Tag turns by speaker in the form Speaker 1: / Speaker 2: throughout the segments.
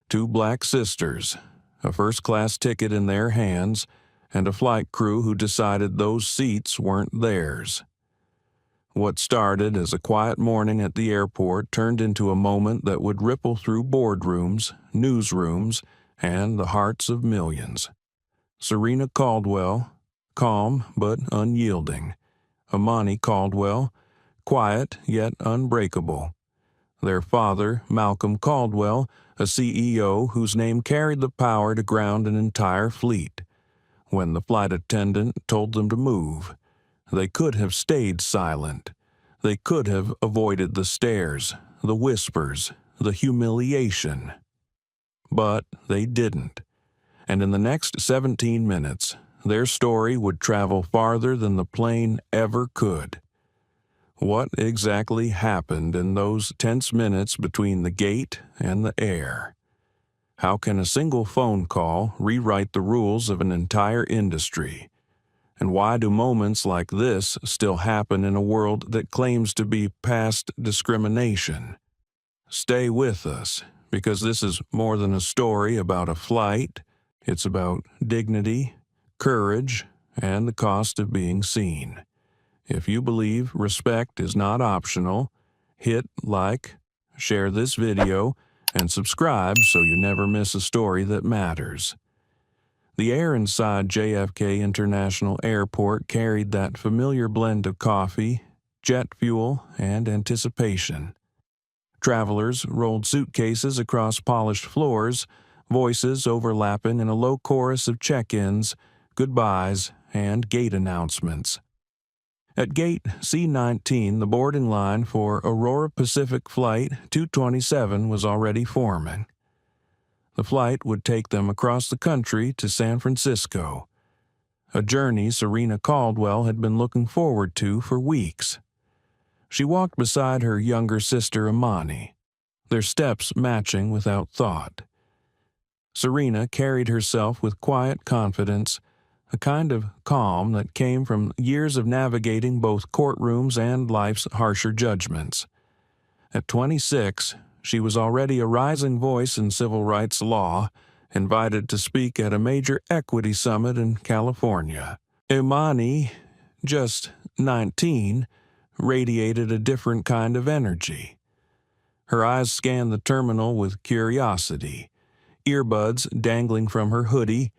Speaker 1: Two black sisters, a first-class ticket in their hands, and a flight crew who decided those seats weren't theirs. What started as a quiet morning at the airport turned into a moment that would ripple through boardrooms, newsrooms, and the hearts of millions. Serena Caldwell, calm but unyielding. Imani Caldwell, quiet yet unbreakable. Their father, Malcolm Caldwell, a CEO whose name carried the power to ground an entire fleet. When the flight attendant told them to move, they could have stayed silent. They could have avoided the stares, the whispers, the humiliation. But they didn't. And in the next 17 minutes, their story would travel farther than the plane ever could. What exactly happened in those tense minutes between the gate and the air? How can a single phone call rewrite the rules of an entire industry? And why do moments like this still happen in a world that claims to be past discrimination? Stay with us, because this is more than a story about a flight. It's about dignity, courage, and the cost of being seen. If you believe respect is not optional, hit like, share this video, and subscribe so you never miss a story that matters. The air inside JFK International Airport carried that familiar blend of coffee, jet fuel, and anticipation. Travelers rolled suitcases across polished floors, voices overlapping in a low chorus of check-ins, goodbyes, and gate announcements. At gate C-19, the boarding line for Aurora Pacific Flight 227 was already forming. The flight would take them across the country to San Francisco, a journey Serena Caldwell had been looking forward to for weeks. She walked beside her younger sister Imani, their steps matching without thought. Serena carried herself with quiet confidence, a kind of calm that came from years of navigating both courtrooms and life's harsher judgments. At 26, she was already a rising voice in civil rights law, invited to speak at a major equity summit in California. Imani, just 19, radiated a different kind of energy. Her eyes scanned the terminal with curiosity, earbuds dangling from her hoodie,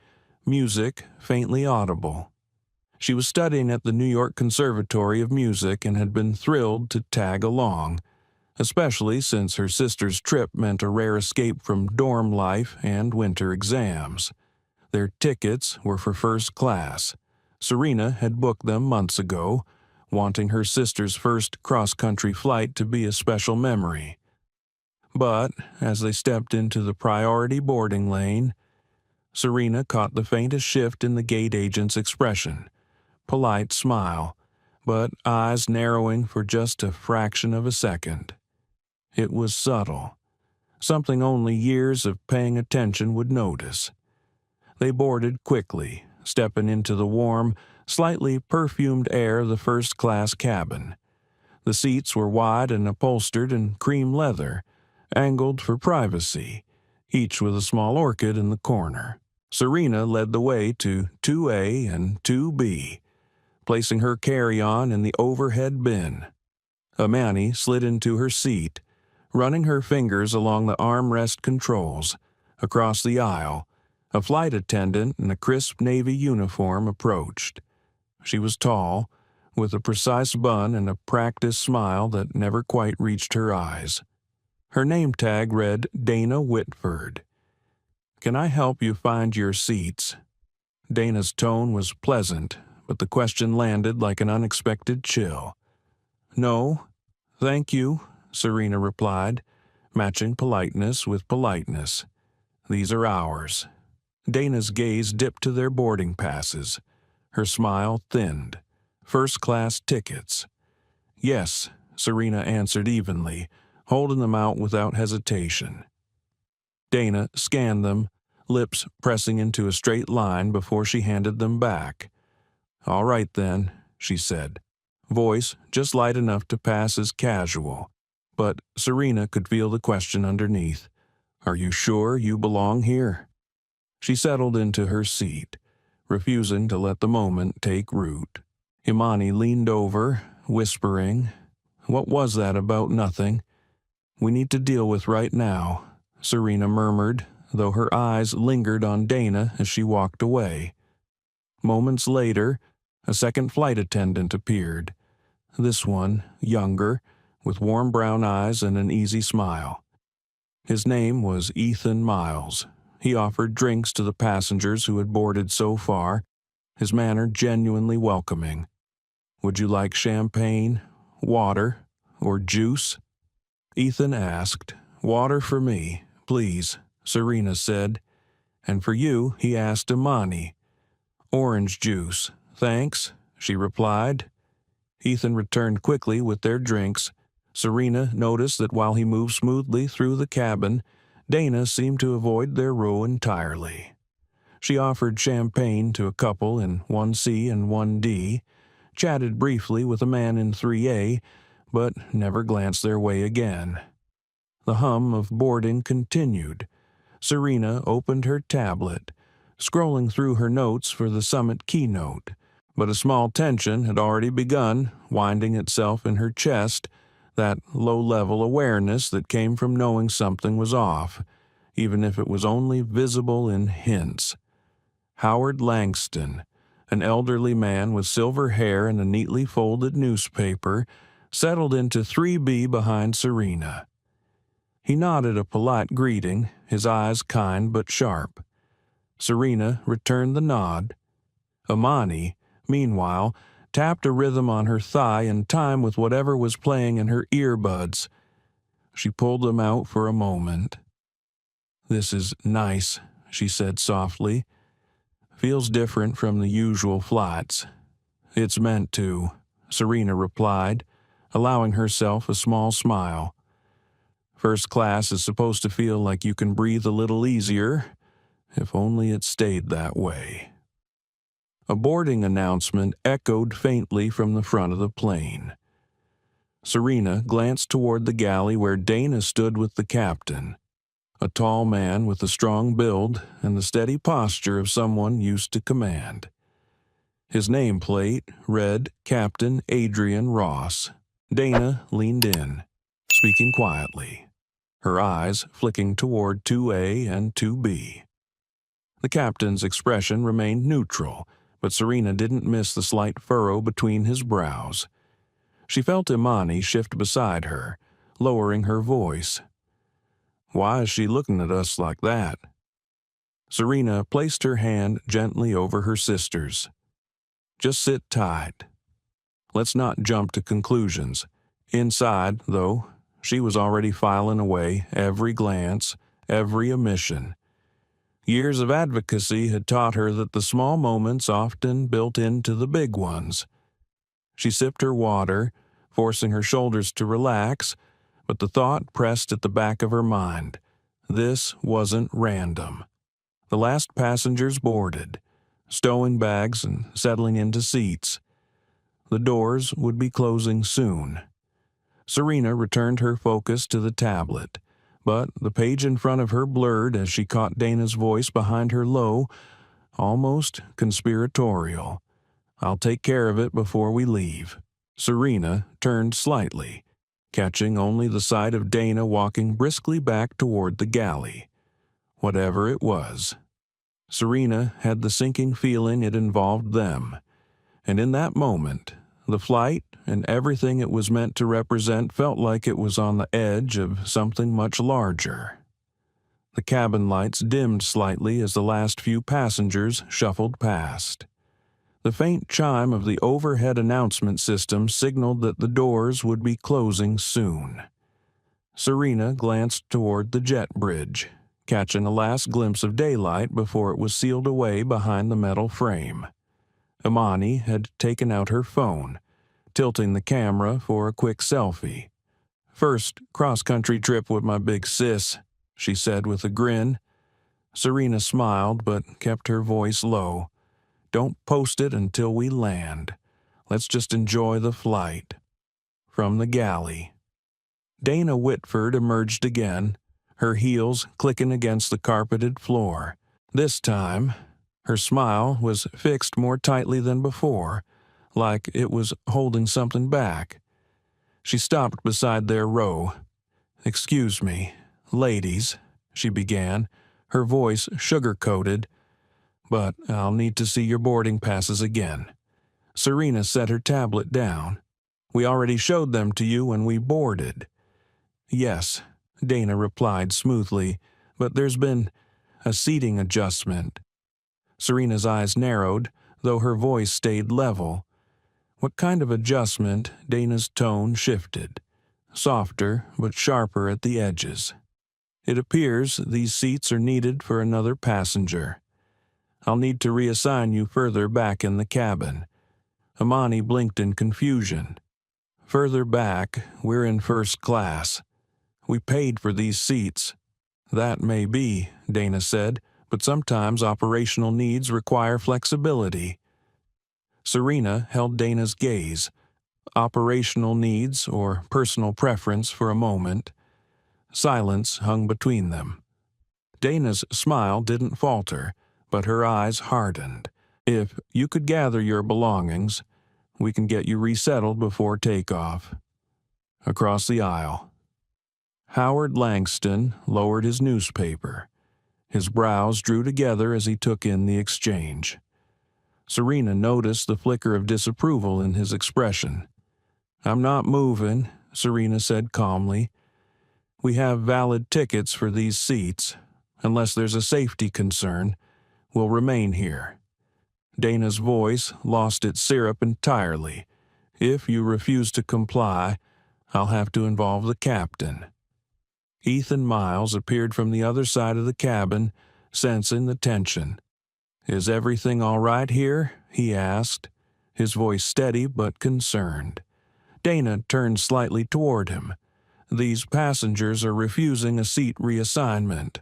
Speaker 1: music faintly audible. She was studying at the New York Conservatory of Music and had been thrilled to tag along, especially since her sister's trip meant a rare escape from dorm life and winter exams. Their tickets were for first class. Serena had booked them months ago, wanting her sister's first cross-country flight to be a special memory. But as they stepped into the priority boarding lane, Serena caught the faintest shift in the gate agent's expression. Polite smile, but eyes narrowing for just a fraction of a second. It was subtle, something only years of paying attention would notice. They boarded quickly, stepping into the warm, slightly perfumed air of the first-class cabin. The seats were wide and upholstered in cream leather, angled for privacy, each with a small orchid in the corner. Serena led the way to 2A and 2B, placing her carry-on in the overhead bin. Imani slid into her seat, running her fingers along the armrest controls. Across the aisle, a flight attendant in a crisp navy uniform approached. She was tall, with a precise bun and a practiced smile that never quite reached her eyes. Her name tag read Dana Whitford. "Can I help you find your seats?" Dana's tone was pleasant, but the question landed like an unexpected chill. "No, thank you," Serena replied, matching politeness with politeness. "These are ours." Dana's gaze dipped to their boarding passes. Her smile thinned. "First-class tickets." "Yes," Serena answered evenly, holding them out without hesitation. Dana scanned them, lips pressing into a straight line before she handed them back. "All right then," she said, voice just light enough to pass as casual, but Serena could feel the question underneath. Are you sure you belong here?" She settled into her seat, refusing to let the moment take root. Imani leaned over, whispering, "What was that about nothing we need to deal with right now?" Serena murmured, though her eyes lingered on Dana as she walked away. Moments later, a second flight attendant appeared. This one, younger, with warm brown eyes and an easy smile. His name was Ethan Miles. He offered drinks to the passengers who had boarded so far, his manner genuinely welcoming. "Would you like champagne, water, or juice?" Ethan asked. "Water for me, please," Serena said. "And for you," he asked Imani. "Orange juice, thanks," she replied. Ethan returned quickly with their drinks. Serena noticed that while he moved smoothly through the cabin, Dana seemed to avoid their row entirely. She offered champagne to a couple in 1C and 1D, chatted briefly with a man in 3A, but never glanced their way again. The hum of boarding continued. Serena opened her tablet, scrolling through her notes for the summit keynote, but a small tension had already begun winding itself in her chest, that low-level awareness that came from knowing something was off, even if it was only visible in hints. Howard Langston, an elderly man with silver hair and a neatly folded newspaper, settled into 3B behind Serena. He nodded a polite greeting, his eyes kind but sharp. Serena returned the nod. Imani, meanwhile, tapped a rhythm on her thigh in time with whatever was playing in her earbuds. She pulled them out for a moment. "This is nice," she said softly. "Feels different from the usual flights." "It's meant to," Serena replied, allowing herself a small smile. "First class is supposed to feel like you can breathe a little easier, if only it stayed that way." A boarding announcement echoed faintly from the front of the plane. Serena glanced toward the galley where Dana stood with the captain, a tall man with a strong build and the steady posture of someone used to command. His nameplate read Captain Adrian Ross. Dana leaned in, speaking quietly, her eyes flicking toward 2A and 2B. The captain's expression remained neutral, but Serena didn't miss the slight furrow between his brows. She felt Imani shift beside her, lowering her voice. "Why is she looking at us like that?" Serena placed her hand gently over her sister's. "Just sit tight. Let's not jump to conclusions." Inside, though, she was already filing away every glance, every omission. Years of advocacy had taught her that the small moments often built into the big ones. She sipped her water, forcing her shoulders to relax, but the thought pressed at the back of her mind. This wasn't random. The last passengers boarded, stowing bags and settling into seats. The doors would be closing soon. Serena returned her focus to the tablet, but the page in front of her blurred as she caught Dana's voice behind her low, almost conspiratorial. "I'll take care of it before we leave." Serena turned slightly, catching only the sight of Dana walking briskly back toward the galley. Whatever it was, Serena had the sinking feeling it involved them, and in that moment, the flight and everything it was meant to represent felt like it was on the edge of something much larger. The cabin lights dimmed slightly as the last few passengers shuffled past. The faint chime of the overhead announcement system signaled that the doors would be closing soon. Serena glanced toward the jet bridge, catching a last glimpse of daylight before it was sealed away behind the metal frame. Imani had taken out her phone, tilting the camera for a quick selfie. "First cross-country trip with my big sis," she said with a grin. Serena smiled but kept her voice low. "Don't post it until we land. Let's just enjoy the flight." From the galley, Dana Whitford emerged again, her heels clicking against the carpeted floor. This time, her smile was fixed more tightly than before, like it was holding something back. She stopped beside their row. "Excuse me, ladies," she began, her voice sugar-coated, "but I'll need to see your boarding passes again." Serena set her tablet down. "We already showed them to you when we boarded." "Yes," Dana replied smoothly, "but there's been a seating adjustment." Serena's eyes narrowed, though her voice stayed level. "What kind of adjustment?" Dana's tone shifted, softer but sharper at the edges. "It appears these seats are needed for another passenger. I'll need to reassign you further back in the cabin." Amani blinked in confusion. "Further back, we're in first class. We paid for these seats." "That may be," Dana said, "but sometimes operational needs require flexibility." Serena held Dana's gaze. Operational needs or personal preference for a moment. Silence hung between them. Dana's smile didn't falter, but her eyes hardened. "If you could gather your belongings, we can get you resettled before takeoff." Across the aisle. Howard Langston lowered his newspaper. His brows drew together as he took in the exchange. Serena noticed the flicker of disapproval in his expression. "I'm not moving," Serena said calmly. "We have valid tickets for these seats. Unless there's a safety concern, we'll remain here." Dana's voice lost its syrup entirely. "If you refuse to comply, I'll have to involve the captain." Ethan Miles appeared from the other side of the cabin, sensing the tension. "Is everything all right here?" he asked, his voice steady but concerned. Dana turned slightly toward him. "These passengers are refusing a seat reassignment."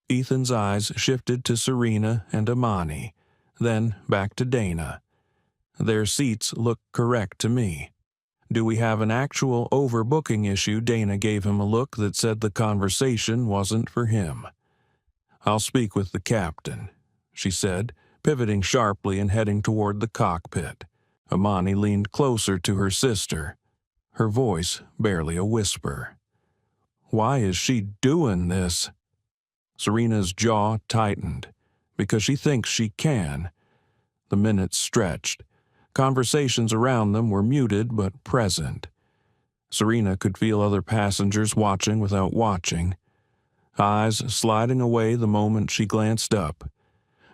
Speaker 1: Ethan's eyes shifted to Serena and Amani, then back to Dana. "Their seats look correct to me." "Do we have an actual overbooking issue?" Dana gave him a look that said the conversation wasn't for him. "I'll speak with the captain," she said, pivoting sharply and heading toward the cockpit. Amani leaned closer to her sister, her voice barely a whisper. "Why is she doing this?" Serena's jaw tightened. "Because she thinks she can." The minutes stretched. Conversations around them were muted but present. Serena could feel other passengers watching without watching, eyes sliding away the moment she glanced up.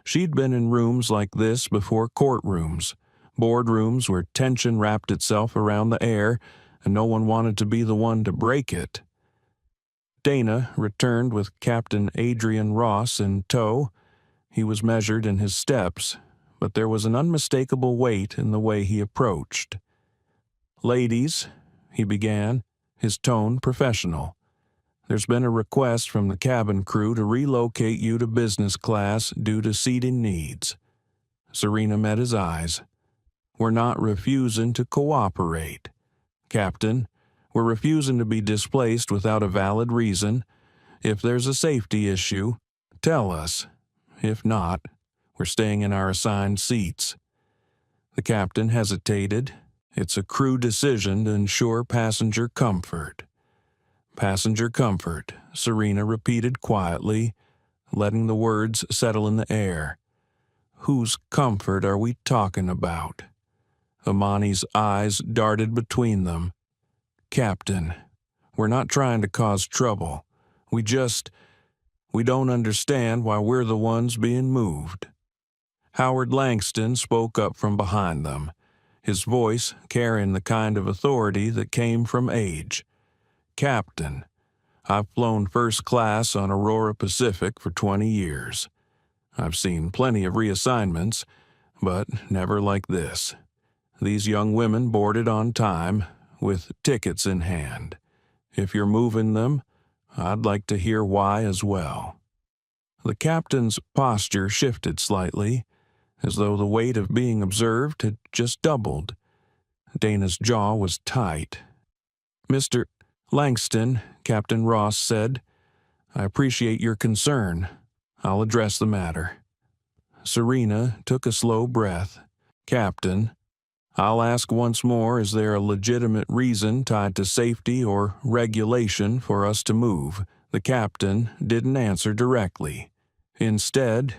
Speaker 1: She'd been in rooms like this before: courtrooms, boardrooms where tension wrapped itself around the air and no one wanted to be the one to break it. Dana returned with Captain Adrian Ross in tow. He was measured in his steps, but there was an unmistakable weight in the way he approached. "Ladies," he began, his tone professional, "there's been a request from the cabin crew to relocate you to business class due to seating needs." Serena met his eyes. "We're not refusing to cooperate, Captain. We're refusing to be displaced without a valid reason. If there's a safety issue, tell us. If not, we're staying in our assigned seats." The captain hesitated. "It's a crew decision to ensure passenger comfort." "Passenger comfort," Serena repeated quietly, letting the words settle in the air. "Whose comfort are we talking about?" Amani's eyes darted between them. "Captain, we're not trying to cause trouble. We don't understand why we're the ones being moved." Howard Langston spoke up from behind them, his voice carrying the kind of authority that came from age. "Captain, I've flown first class on Aurora Pacific for 20 years. I've seen plenty of reassignments, but never like this. These young women boarded on time, with tickets in hand. If you're moving them, I'd like to hear why as well." The captain's posture shifted slightly, as though the weight of being observed had just doubled. Dana's jaw was tight. "Mr. Langston," Captain Ross said, I appreciate your concern. I'll address the matter." Serena took a slow breath. "Captain, I'll ask once more, is there a legitimate reason tied to safety or regulation for us to move?" The captain didn't answer directly. Instead,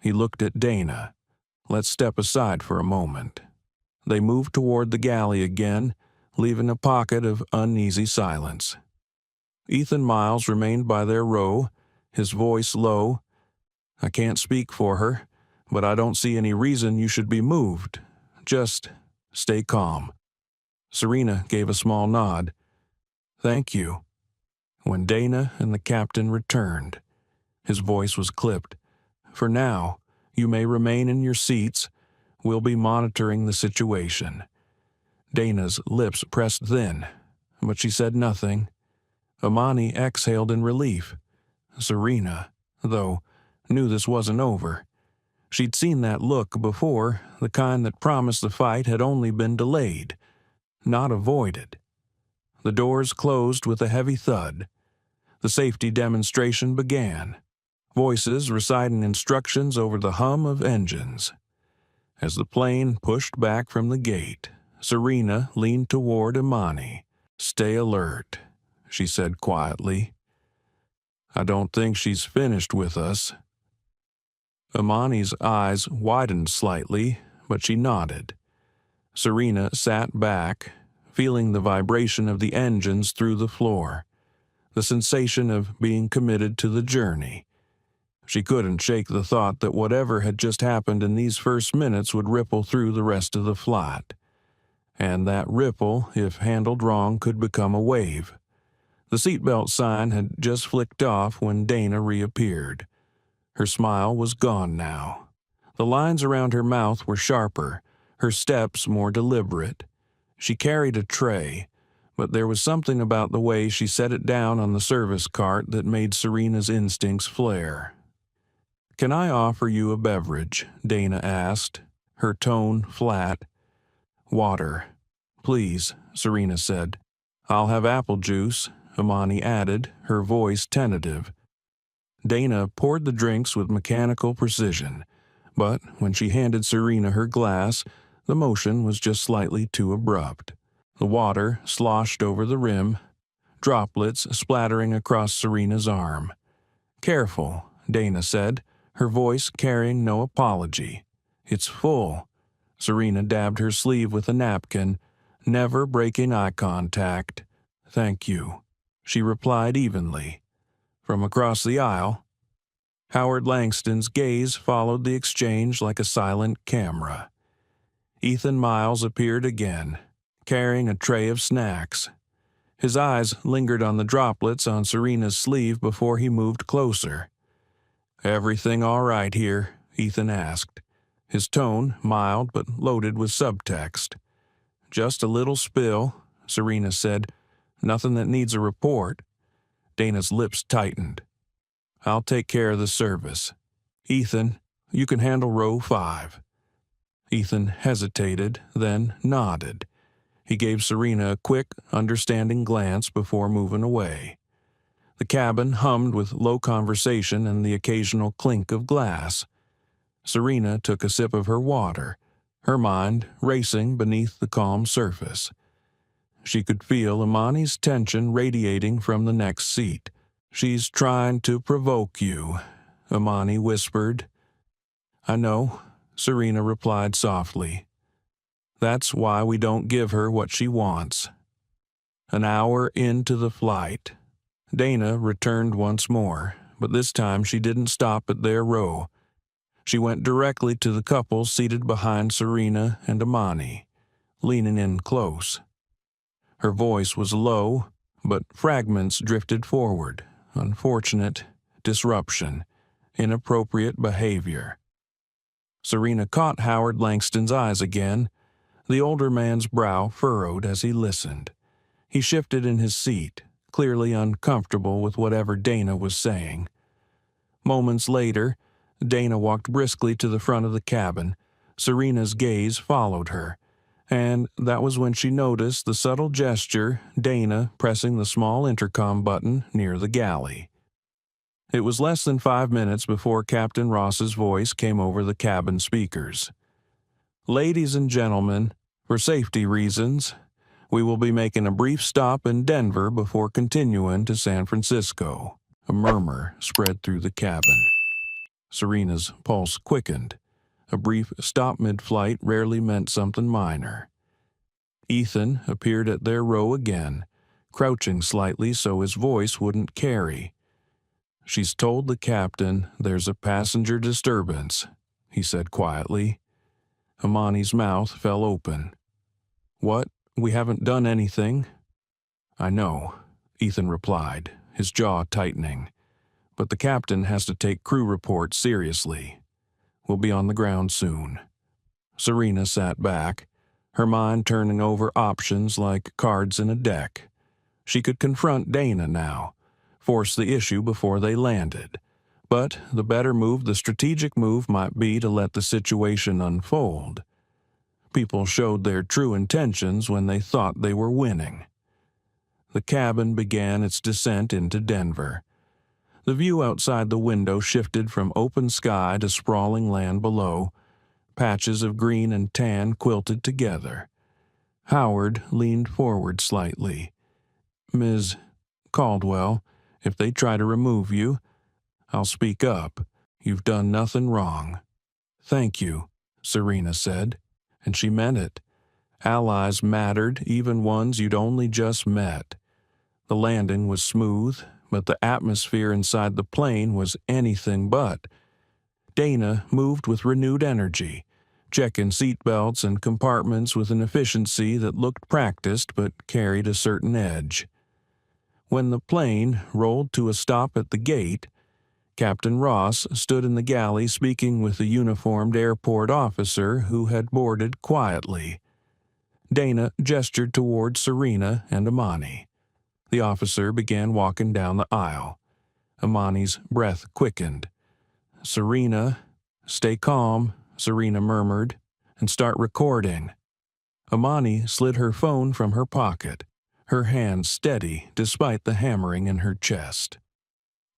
Speaker 1: he looked at Dana. "Let's step aside for a moment." They moved toward the galley again, leaving a pocket of uneasy silence. Ethan Miles remained by their row, his voice low. "I can't speak for her, but I don't see any reason you should be moved. Just stay calm." Serena gave a small nod. "Thank you." When Dana and the captain returned, his voice was clipped. "For now, you may remain in your seats. We'll be monitoring the situation." Dana's lips pressed thin, but she said nothing. Amani exhaled in relief. Serena, though, knew this wasn't over. She'd seen that look before, the kind that promised the fight had only been delayed, not avoided. The doors closed with a heavy thud. The safety demonstration began, voices reciting instructions over the hum of engines. As the plane pushed back from the gate, Serena leaned toward Imani. "Stay alert," she said quietly. "I don't think she's finished with us." Imani's eyes widened slightly, but she nodded. Serena sat back, feeling the vibration of the engines through the floor, the sensation of being committed to the journey. She couldn't shake the thought that whatever had just happened in these first minutes would ripple through the rest of the flight. And that ripple, if handled wrong, could become a wave. The seatbelt sign had just flicked off when Dana reappeared. Her smile was gone now. The lines around her mouth were sharper, her steps more deliberate. She carried a tray, but there was something about the way she set it down on the service cart that made Serena's instincts flare. "Can I offer you a beverage?" Dana asked, her tone flat. "Water, please," Serena said. "I'll have apple juice," Imani added, her voice tentative. Dana poured the drinks with mechanical precision, but when she handed Serena her glass, the motion was just slightly too abrupt. The water sloshed over the rim, droplets splattering across Serena's arm. "Careful," Dana said, her voice carrying no apology. "It's full." Serena dabbed her sleeve with a napkin, never breaking eye contact. "Thank you," she replied evenly. From across the aisle, Howard Langston's gaze followed the exchange like a silent camera. Ethan Miles appeared again, carrying a tray of snacks. His eyes lingered on the droplets on Serena's sleeve before he moved closer. "Everything all right here?" Ethan asked, his tone mild but loaded with subtext. "Just a little spill," Serena said. "Nothing that needs a report." Dana's lips tightened. "I'll take care of the service. Ethan, you can handle row 5. Ethan hesitated, then nodded. He gave Serena a quick, understanding glance before moving away. The cabin hummed with low conversation and the occasional clink of glass. Serena took a sip of her water, her mind racing beneath the calm surface. She could feel Imani's tension radiating from the next seat. "She's trying to provoke you," Imani whispered. "I know," Serena replied softly. "That's why we don't give her what she wants." An hour into the flight, Dana returned once more, but this time she didn't stop at their row. She went directly to the couple seated behind Serena and Imani, leaning in close. Her voice was low, but fragments drifted forward. Unfortunate disruption, inappropriate behavior. Serena caught Howard Langston's eyes again. The older man's brow furrowed as he listened. He shifted in his seat, clearly uncomfortable with whatever Dana was saying. Moments later, Dana walked briskly to the front of the cabin. Serena's gaze followed her, and that was when she noticed the subtle gesture, Dana pressing the small intercom button near the galley. It was less than 5 minutes before Captain Ross's voice came over the cabin speakers. "Ladies and gentlemen, for safety reasons, we will be making a brief stop in Denver before continuing to San Francisco." A murmur spread through the cabin. Serena's pulse quickened. A brief stop mid-flight rarely meant something minor. Ethan appeared at their row again, crouching slightly so his voice wouldn't carry. "She's told the captain there's a passenger disturbance," he said quietly. Imani's mouth fell open. "What? We haven't done anything." "I know," Ethan replied, his jaw tightening. "But the captain has to take crew reports seriously. We'll be on the ground soon." Serena sat back, her mind turning over options like cards in a deck. She could confront Dana now, force the issue before they landed. But the better move, the strategic move, might be to let the situation unfold. People showed their true intentions when they thought they were winning. The cabin began its descent into Denver. The view outside the window shifted from open sky to sprawling land below. Patches of green and tan quilted together. Howard leaned forward slightly. "Ms. Caldwell, if they try to remove you, I'll speak up. You've done nothing wrong." "Thank you," Serena said, and she meant it. Allies mattered, even ones you'd only just met. The landing was smooth, but the atmosphere inside the plane was anything but. Dana moved with renewed energy, checking seatbelts and compartments with an efficiency that looked practiced but carried a certain edge. When the plane rolled to a stop at the gate, Captain Ross stood in the galley speaking with a uniformed airport officer who had boarded quietly. Dana gestured toward Serena and Imani. The officer began walking down the aisle. Imani's breath quickened. "Serena, stay calm," Serena murmured, "and start recording." Imani slid her phone from her pocket, her hand steady despite the hammering in her chest.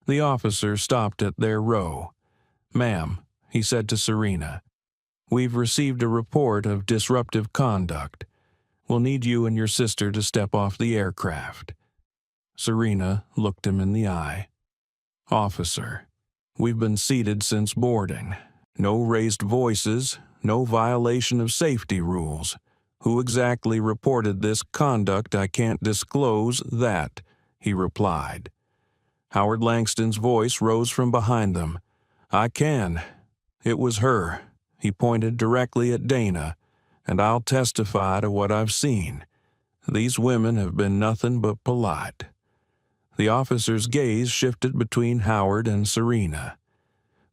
Speaker 1: The officer stopped at their row. "Ma'am," he said to Serena, "we've received a report of disruptive conduct. We'll need you and your sister to step off the aircraft." Serena looked him in the eye. "Officer, we've been seated since boarding. No raised voices, no violation of safety rules. Who exactly reported this conduct I can't disclose that," he replied. Howard Langston's voice rose from behind them. "I can. It was her." He pointed directly at Dana. "And I'll testify to what I've seen. These women have been nothing but polite." The officer's gaze shifted between Howard and Serena.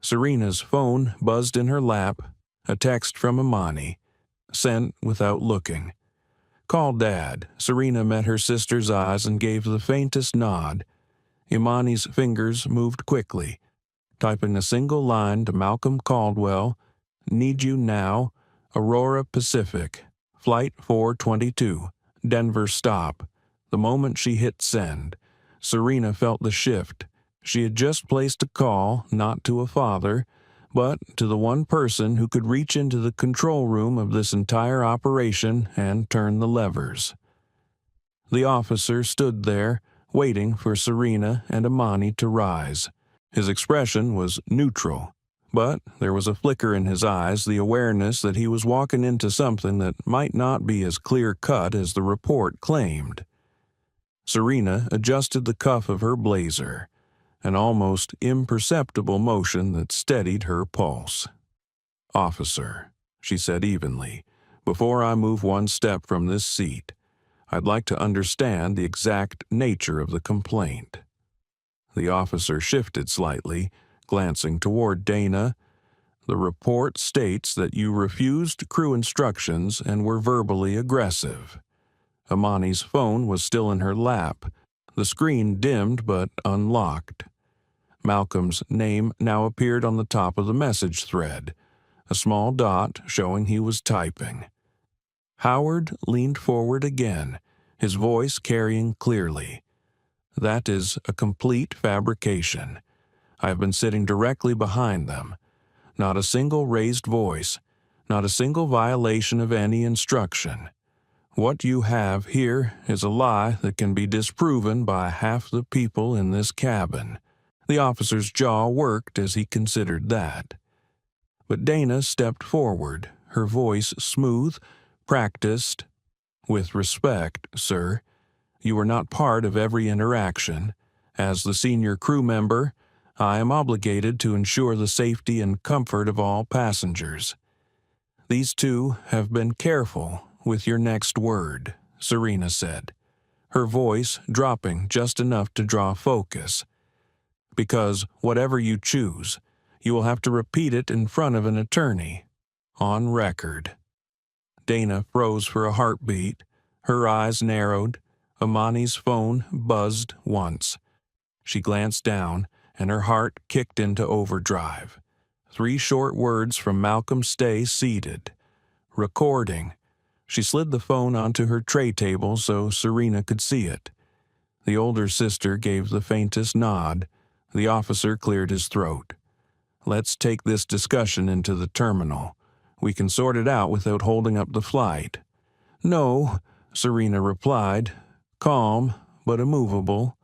Speaker 1: Serena's phone buzzed in her lap, a text from Imani, sent without looking. "Call Dad." Serena met her sister's eyes and gave the faintest nod. Imani's fingers moved quickly, typing a single line to Malcolm Caldwell. "Need you now. Aurora Pacific. Flight 422. Denver stop." The moment she hit send, Serena felt the shift. She had just placed a call, not to a father, but to the one person who could reach into the control room of this entire operation and turn the levers. The officer stood there, waiting for Serena and Imani to rise. His expression was neutral, but there was a flicker in his eyes, the awareness that he was walking into something that might not be as clear-cut as the report claimed. Serena adjusted the cuff of her blazer, an almost imperceptible motion that steadied her pulse. "Officer," she said evenly, "before I move one step from this seat, I'd like to understand the exact nature of the complaint." The officer shifted slightly, glancing toward Dana. "The report states that you refused crew instructions and were verbally aggressive." Imani's phone was still in her lap. The screen dimmed but unlocked. Malcolm's name now appeared on the top of the message thread, a small dot showing he was typing. Howard leaned forward again, his voice carrying clearly. "That is a complete fabrication. I have been sitting directly behind them. Not a single raised voice, not a single violation of any instruction. What you have here is a lie that can be disproven by half the people in this cabin." The officer's jaw worked as he considered that. But Dana stepped forward, her voice smooth, practiced. "With respect, sir, you are not part of every interaction. As the senior crew member, I am obligated to ensure the safety and comfort of all passengers. These two have been careful with your next word," Serena said, her voice dropping just enough to draw focus. "Because whatever you choose, you will have to repeat it in front of an attorney, on record." Dana froze for a heartbeat, her eyes narrowed. Amani's phone buzzed once. She glanced down, and her heart kicked into overdrive. 3 short words from Malcolm Stay seated. "Recording." She slid the phone onto her tray table so Serena could see it. The older sister gave the faintest nod. The officer cleared his throat. "Let's take this discussion into the terminal. We can sort it out without holding up the flight." "No," Serena replied, calm but immovable,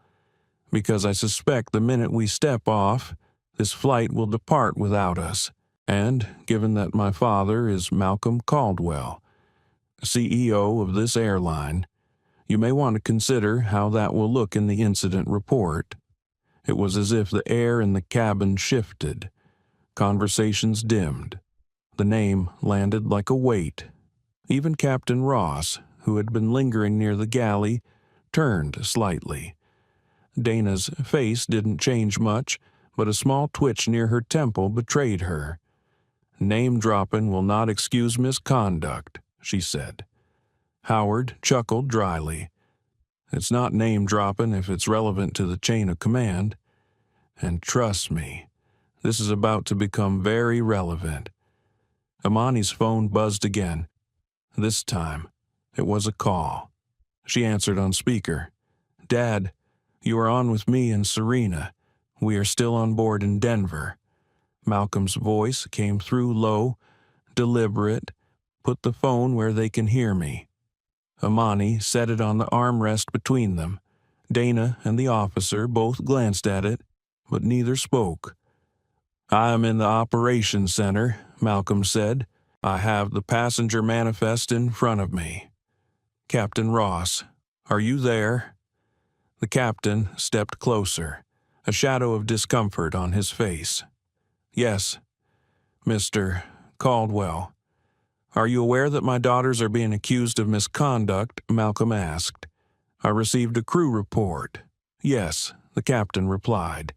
Speaker 1: "because I suspect the minute we step off, this flight will depart without us. And given that my father is Malcolm Caldwell, CEO of this airline, you may want to consider how that will look in the incident report." It was as if the air in the cabin shifted. Conversations dimmed. The name landed like a weight. Even Captain Ross, who had been lingering near the galley, turned slightly. Dana's face didn't change much, but a small twitch near her temple betrayed her. "Name-dropping will not excuse misconduct," she said. Howard chuckled dryly. "It's not name-dropping if it's relevant to the chain of command. And trust me, this is about to become very relevant." Amani's phone buzzed again. This time, it was a call. She answered on speaker. "Dad, you are on with me and Serena. We are still on board in Denver." Malcolm's voice came through low, deliberate. "Put the phone where they can hear me." Amani set it on the armrest between them. Dana and the officer both glanced at it, but neither spoke. "I am in the operations center," Malcolm said. "I have the passenger manifest in front of me. Captain Ross, are you there?" The captain stepped closer, a shadow of discomfort on his face. "Yes, Mr. Caldwell. Are you aware that my daughters are being accused of misconduct?" Malcolm asked. "I received a crew report." "Yes," the captain replied.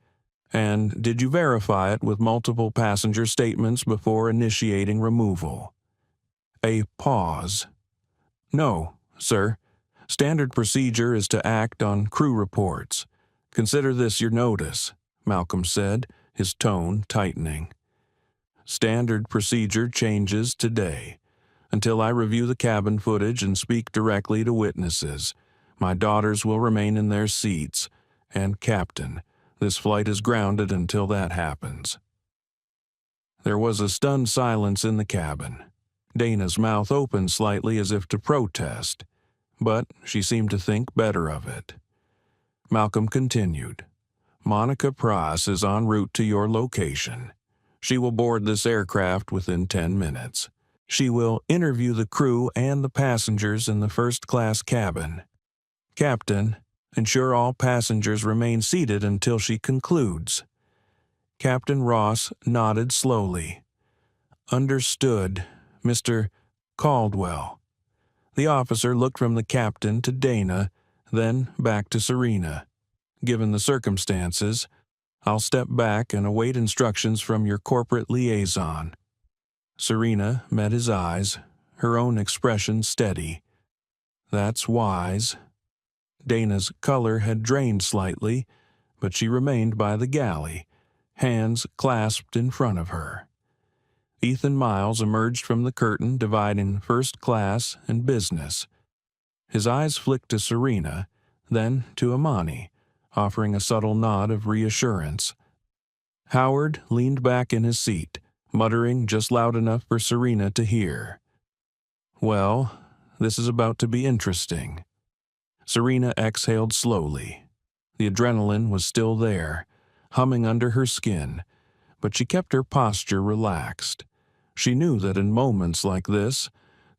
Speaker 1: "And did you verify it with multiple passenger statements before initiating removal?" A pause. "No, sir. Standard procedure is to act on crew reports. Consider this your notice," Malcolm said, his tone tightening. "Standard procedure changes today. Until I review the cabin footage and speak directly to witnesses, my daughters will remain in their seats, and Captain, this flight is grounded until that happens." There was a stunned silence in the cabin. Dana's mouth opened slightly as if to protest, but she seemed to think better of it. Malcolm continued. "Monica Price is en route to your location. She will board this aircraft within 10 minutes. She will interview the crew and the passengers in the first-class cabin. Captain, ensure all passengers remain seated until she concludes." Captain Ross nodded slowly. "Understood, Mr. Caldwell." The officer looked from the captain to Dana, then back to Serena. "Given the circumstances, I'll step back and await instructions from your corporate liaison." Serena met his eyes, her own expression steady. "That's wise." Dana's color had drained slightly, but she remained by the galley, hands clasped in front of her. Ethan Miles emerged from the curtain dividing first class and business. His eyes flicked to Serena, then to Amani, offering a subtle nod of reassurance. Howard leaned back in his seat, muttering just loud enough for Serena to hear. "Well, this is about to be interesting." Serena exhaled slowly. The adrenaline was still there, humming under her skin, but she kept her posture relaxed. She knew that in moments like this,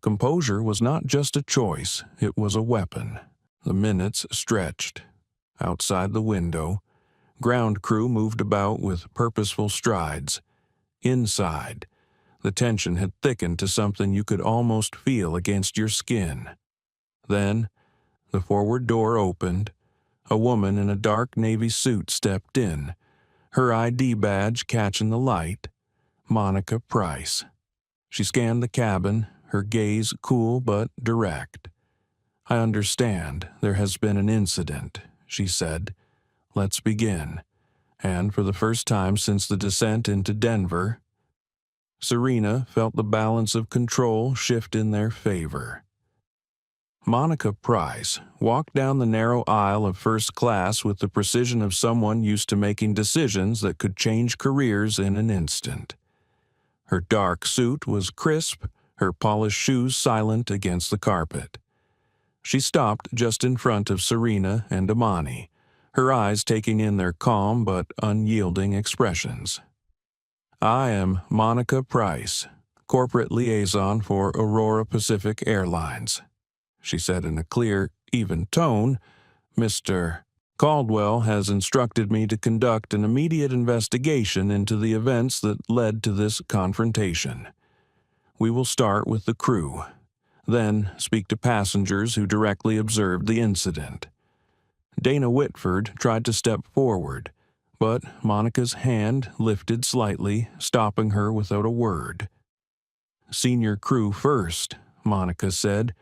Speaker 1: composure was not just a choice, it was a weapon. The minutes stretched. Outside the window, ground crew moved about with purposeful strides. Inside, the tension had thickened to something you could almost feel against your skin. Then, the forward door opened. A woman in a dark navy suit stepped in, her ID badge catching the light. Monica Price. She scanned the cabin, her gaze cool but direct. "I understand there has been an incident," she said. "Let's begin." And for the first time since the descent into Denver, Serena felt the balance of control shift in their favor. Monica Price walked down the narrow aisle of first class with the precision of someone used to making decisions that could change careers in an instant. Her dark suit was crisp, her polished shoes silent against the carpet. She stopped just in front of Serena and Amani, her eyes taking in their calm but unyielding expressions. "I am Monica Price, corporate liaison for Aurora Pacific Airlines," she said in a clear, even tone. "Mr. Caldwell has instructed me to conduct an immediate investigation into the events that led to this confrontation. We will start with the crew, then speak to passengers who directly observed the incident." Dana Whitford tried to step forward, but Monica's hand lifted slightly, stopping her without a word. "Senior crew first," Monica said,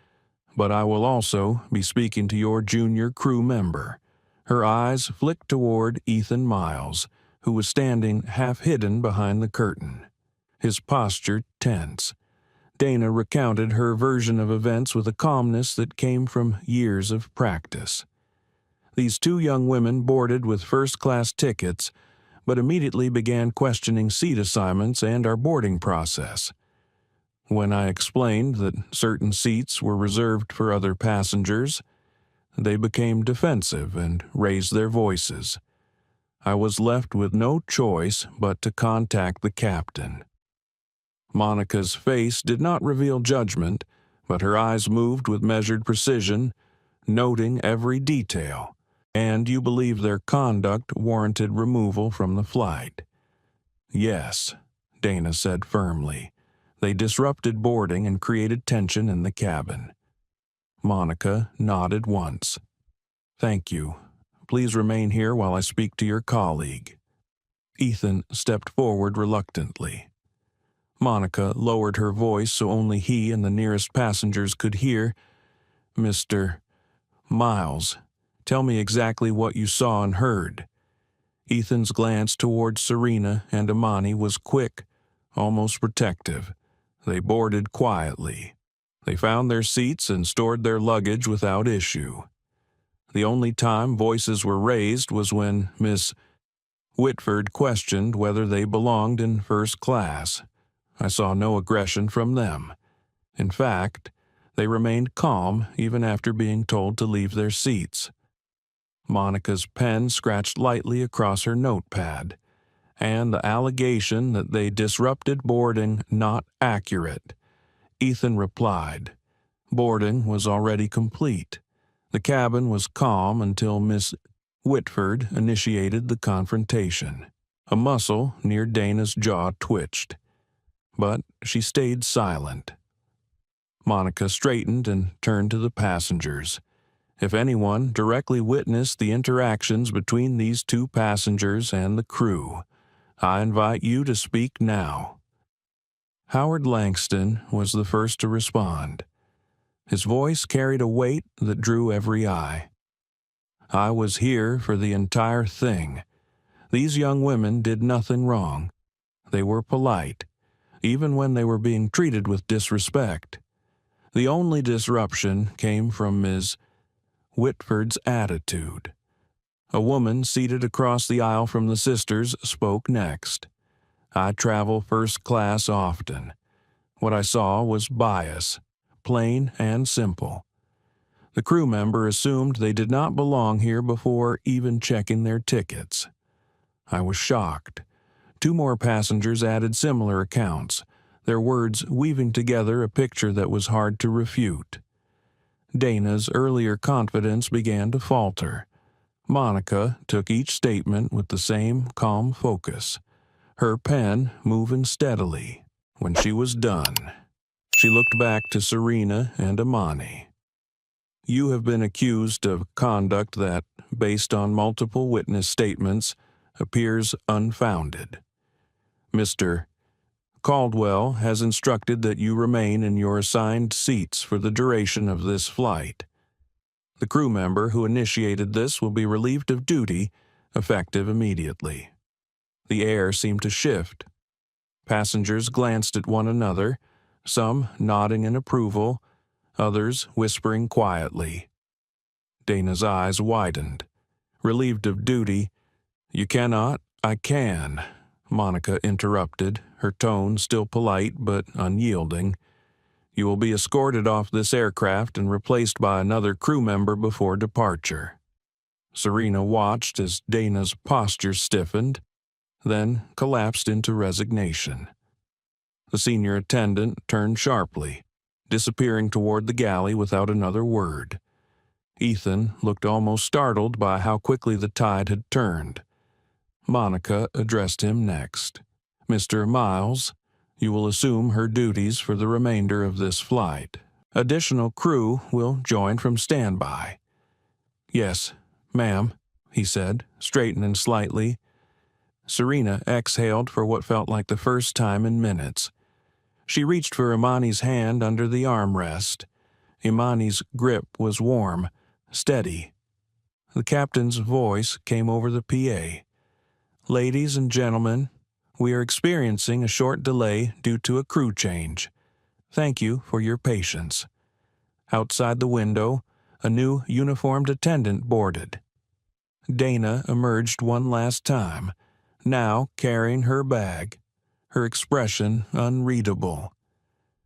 Speaker 1: "but I will also be speaking to your junior crew member." Her eyes flicked toward Ethan Miles, who was standing half-hidden behind the curtain, his posture tense. Dana recounted her version of events with a calmness that came from years of practice. These two young women boarded with first-class tickets, but immediately began questioning seat assignments and our boarding process. When I explained that certain seats were reserved for other passengers, they became defensive and raised their voices. I was left with no choice but to contact the captain. Monica's face did not reveal judgment, but her eyes moved with measured precision, noting every detail. "And you believe their conduct warranted removal from the flight?" "Yes," Dana said firmly. "They disrupted boarding and created tension in the cabin." Monica nodded once. "Thank you. Please remain here while I speak to your colleague." Ethan stepped forward reluctantly. Monica lowered her voice so only he and the nearest passengers could hear. "Mr. Miles, tell me exactly what you saw and heard." Ethan's glance toward Serena and Amani was quick, almost protective. They boarded quietly. They found their seats and stored their luggage without issue. The only time voices were raised was when Miss Whitford questioned whether they belonged in first class. I saw no aggression from them. In fact, they remained calm even after being told to leave their seats. Monica's pen scratched lightly across her notepad, and the allegation that they disrupted boarding not accurate. Ethan replied. Boarding was already complete. The cabin was calm until Miss Whitford initiated the confrontation. A muscle near Dana's jaw twitched, but she stayed silent. Monica straightened and turned to the passengers. If anyone directly witnessed the interactions between these two passengers and the crew, I invite you to speak now. Howard Langston was the first to respond. His voice carried a weight that drew every eye. I was here for the entire thing. These young women did nothing wrong. They were polite, even when they were being treated with disrespect. The only disruption came from Ms. Whitford's attitude. A woman seated across the aisle from the sisters spoke next. I travel first class often. What I saw was bias, plain and simple. The crew member assumed they did not belong here before even checking their tickets. I was shocked. 2 more passengers added similar accounts, their words weaving together a picture that was hard to refute. Dana's earlier confidence began to falter. Monica took each statement with the same calm focus, her pen moving steadily. When she was done, she looked back to Serena and Imani. You have been accused of conduct that, based on multiple witness statements, appears unfounded. Mr. Caldwell has instructed that you remain in your assigned seats for the duration of this flight. The crew member who initiated this will be relieved of duty, effective immediately. The air seemed to shift. Passengers glanced at one another, some nodding in approval, others whispering quietly. Dana's eyes widened. Relieved of duty, "You cannot, I can," Monica interrupted, her tone still polite but unyielding. "You will be escorted off this aircraft and replaced by another crew member before departure." Serena watched as Dana's posture stiffened, then collapsed into resignation. The senior attendant turned sharply, disappearing toward the galley without another word. Ethan looked almost startled by how quickly the tide had turned. Monica addressed him next. "Mr. Miles, you will assume her duties for the remainder of this flight. Additional crew will join from standby." "Yes, ma'am," he said, straightening slightly. Serena exhaled for what felt like the first time in minutes. She reached for Imani's hand under the armrest. Imani's grip was warm, steady. The captain's voice came over the PA. "Ladies and gentlemen, we are experiencing a short delay due to a crew change. Thank you for your patience." Outside the window, a new uniformed attendant boarded. Dana emerged one last time, now carrying her bag, her expression unreadable.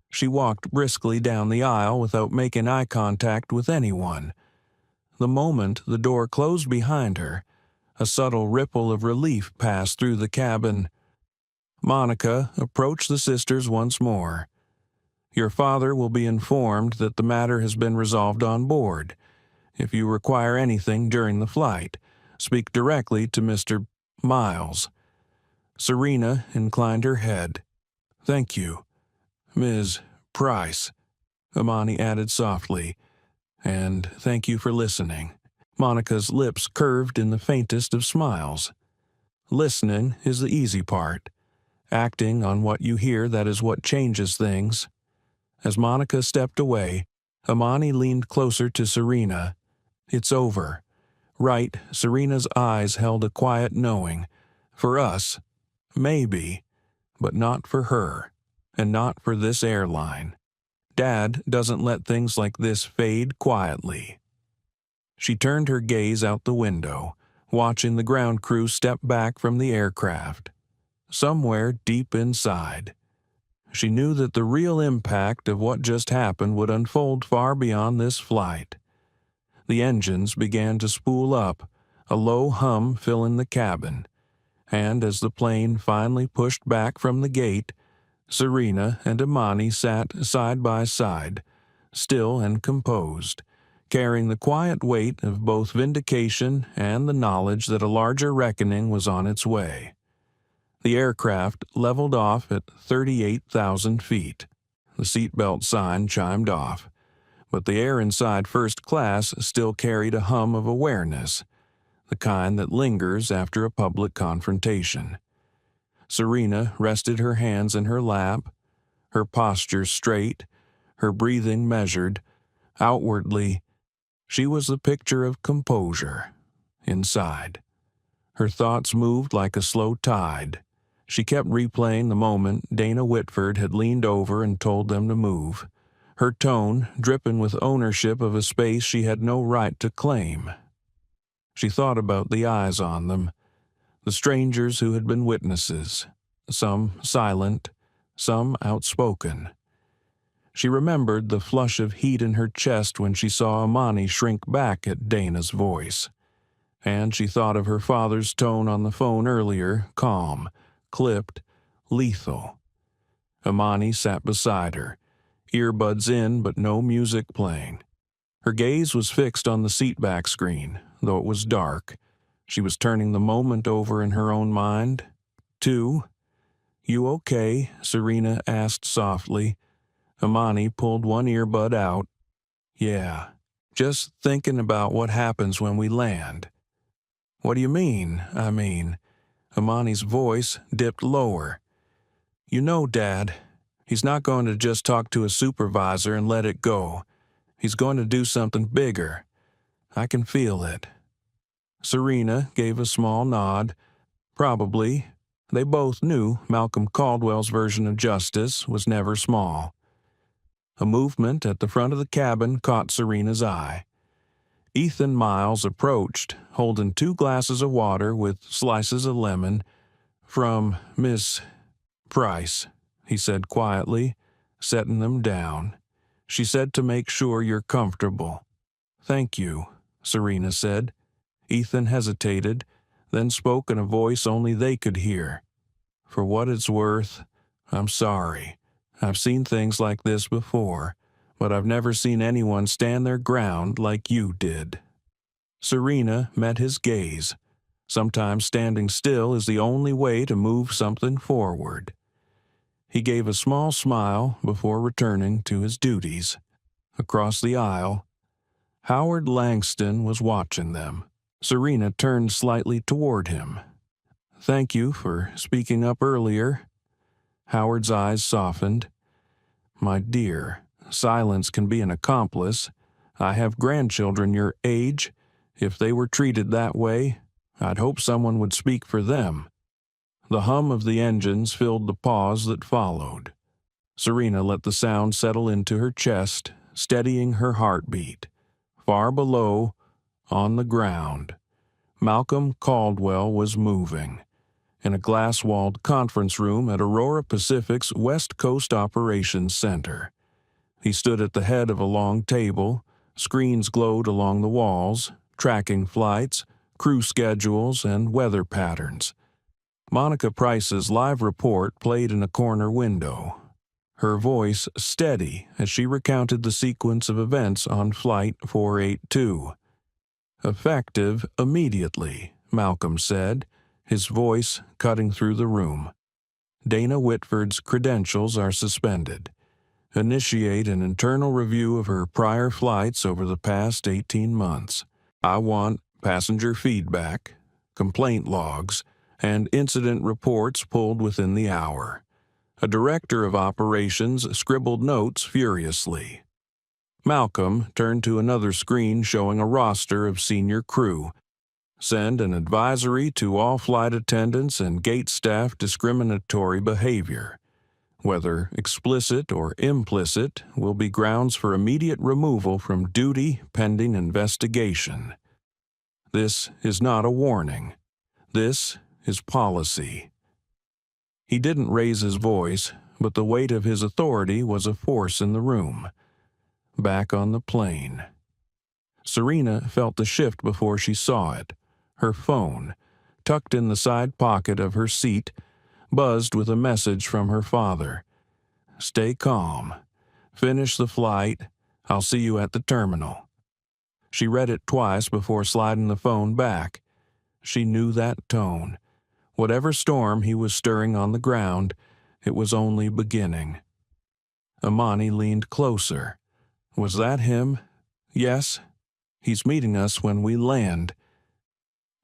Speaker 1: She walked briskly down the aisle without making eye contact with anyone. The moment the door closed behind her, a subtle ripple of relief passed through the cabin. Monica approached the sisters once more. "Your father will be informed that the matter has been resolved on board. If you require anything during the flight, speak directly to Mr. Miles." Serena inclined her head. "Thank you, Ms. Price," Imani added softly. "And thank you for listening." Monica's lips curved in the faintest of smiles. Listening is the easy part. Acting on what you hear, that is what changes things. As Monica stepped away, Imani leaned closer to Serena. "It's over." Right, Serena's eyes held a quiet knowing. For us, maybe, but not for her, and not for this airline. Dad doesn't let things like this fade quietly. She turned her gaze out the window, watching the ground crew step back from the aircraft. Somewhere deep inside, she knew that the real impact of what just happened would unfold far beyond this flight. The engines began to spool up, a low hum filling the cabin, and as the plane finally pushed back from the gate, Serena and Imani sat side by side, still and composed, carrying the quiet weight of both vindication and the knowledge that a larger reckoning was on its way. The aircraft leveled off at 38,000 feet. The seatbelt sign chimed off, but the air inside first class still carried a hum of awareness, the kind that lingers after a public confrontation. Serena rested her hands in her lap, her posture straight, her breathing measured. Outwardly, she was the picture of composure. Inside, her thoughts moved like a slow tide. She kept replaying the moment Dana Whitford had leaned over and told them to move, her tone dripping with ownership of a space she had no right to claim. She thought about the eyes on them, the strangers who had been witnesses, some silent, some outspoken. She remembered the flush of heat in her chest when she saw Amani shrink back at Dana's voice. And she thought of her father's tone on the phone earlier, calm, clipped, lethal. Amani sat beside her, earbuds in but no music playing. Her gaze was fixed on the seatback screen, though it was dark. She was turning the moment over in her own mind. "2. You okay?" Serena asked softly. Amani pulled one earbud out. "Yeah, just thinking about what happens when we land." "What do you mean, I mean?" Amani's voice dipped lower. "You know, Dad, he's not going to just talk to a supervisor and let it go. He's going to do something bigger. I can feel it." Serena gave a small nod. Probably. They both knew Malcolm Caldwell's version of justice was never small. A movement at the front of the cabin caught Serena's eye. Ethan Miles approached, holding 2 glasses of water with slices of lemon. "From Miss Price," he said quietly, setting them down. "She said to make sure you're comfortable." "Thank you," Serena said. Ethan hesitated, then spoke in a voice only they could hear. "For what it's worth, I'm sorry. I've seen things like this before, but I've never seen anyone stand their ground like you did." Serena met his gaze. Sometimes standing still is the only way to move something forward. He gave a small smile before returning to his duties. Across the aisle, Howard Langston was watching them. Serena turned slightly toward him. "Thank you for speaking up earlier." Howard's eyes softened. "My dear, silence can be an accomplice. I have grandchildren your age. If they were treated that way, I'd hope someone would speak for them." The hum of the engines filled the pause that followed. Serena let the sound settle into her chest, steadying her heartbeat. Far below, on the ground, Malcolm Caldwell was moving. In a glass-walled conference room at Aurora Pacific's West Coast Operations Center. He stood at the head of a long table. Screens glowed along the walls, tracking flights, crew schedules, and weather patterns. Monica Price's live report played in a corner window, her voice steady as she recounted the sequence of events on Flight 482. "Effective immediately," Malcolm said, his voice cutting through the room. "Dana Whitford's credentials are suspended. Initiate an internal review of her prior flights over the past 18 months. I want passenger feedback, complaint logs, and incident reports pulled within the hour." A director of operations scribbled notes furiously. Malcolm turned to another screen showing a roster of senior crew. "Send an advisory to all flight attendants and gate staff discriminatory behavior. Whether explicit or implicit will be grounds for immediate removal from duty pending investigation. This is not a warning. This is policy." He didn't raise his voice, but the weight of his authority was a force in the room. Back on the plane. Serena felt the shift before she saw it. Her phone, tucked in the side pocket of her seat, buzzed with a message from her father. "Stay calm. Finish the flight. I'll see you at the terminal." She read it twice before sliding the phone back. She knew that tone. Whatever storm he was stirring on the ground, it was only beginning. Amani leaned closer. "Was that him?" "Yes. He's meeting us when we land."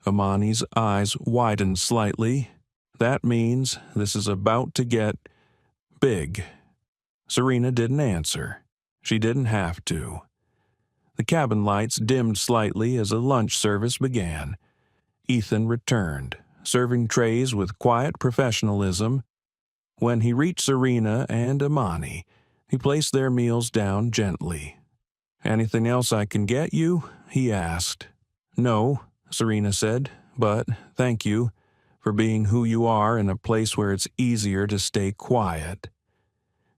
Speaker 1: Amani's eyes widened slightly. "That means this is about to get big." Serena didn't answer. She didn't have to. The cabin lights dimmed slightly as a lunch service began. Ethan returned, serving trays with quiet professionalism. When he reached Serena and Amani, he placed their meals down gently. "Anything else I can get you?" he asked. "No," Serena said, "but thank you for being who you are in a place where it's easier to stay quiet."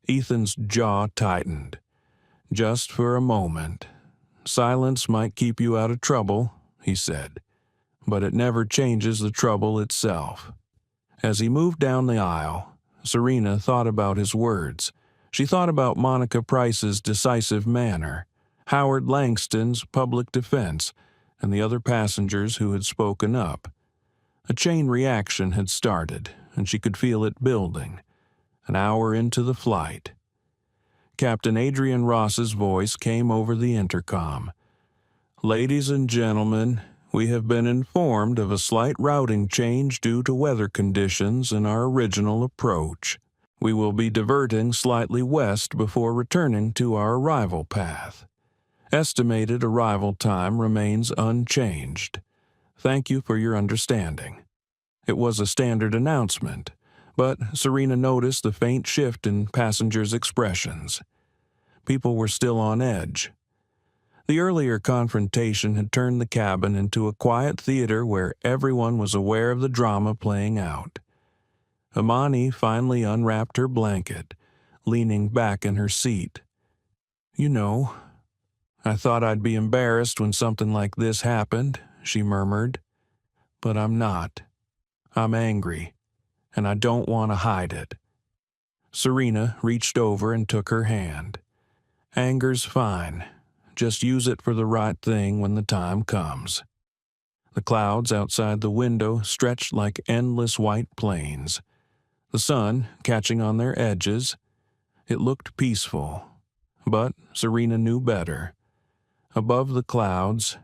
Speaker 1: Ethan's jaw tightened. "Just for a moment. Silence might keep you out of trouble," he said, "but it never changes the trouble itself." As he moved down the aisle, Serena thought about his words. She thought about Monica Price's decisive manner, Howard Langston's public defense, and the other passengers who had spoken up. A chain reaction had started, and she could feel it building. An hour into the flight, Captain Adrian Ross's voice came over the intercom. "Ladies and gentlemen, we have been informed of a slight routing change due to weather conditions in our original approach. We will be diverting slightly west before returning to our arrival path. Estimated arrival time remains unchanged. Thank you for your understanding." It was a standard announcement, but Serena noticed the faint shift in passengers' expressions. People were still on edge. The earlier confrontation had turned the cabin into a quiet theater where everyone was aware of the drama playing out. Amani finally unwrapped her blanket, leaning back in her seat. "You know, I thought I'd be embarrassed when something like this happened," she murmured. "But I'm not. I'm angry, and I don't want to hide it." Serena reached over and took her hand. "Anger's fine. Just use it for the right thing when the time comes." The clouds outside the window stretched like endless white plains. The sun catching on their edges. It looked peaceful, but Serena knew better. Above the clouds,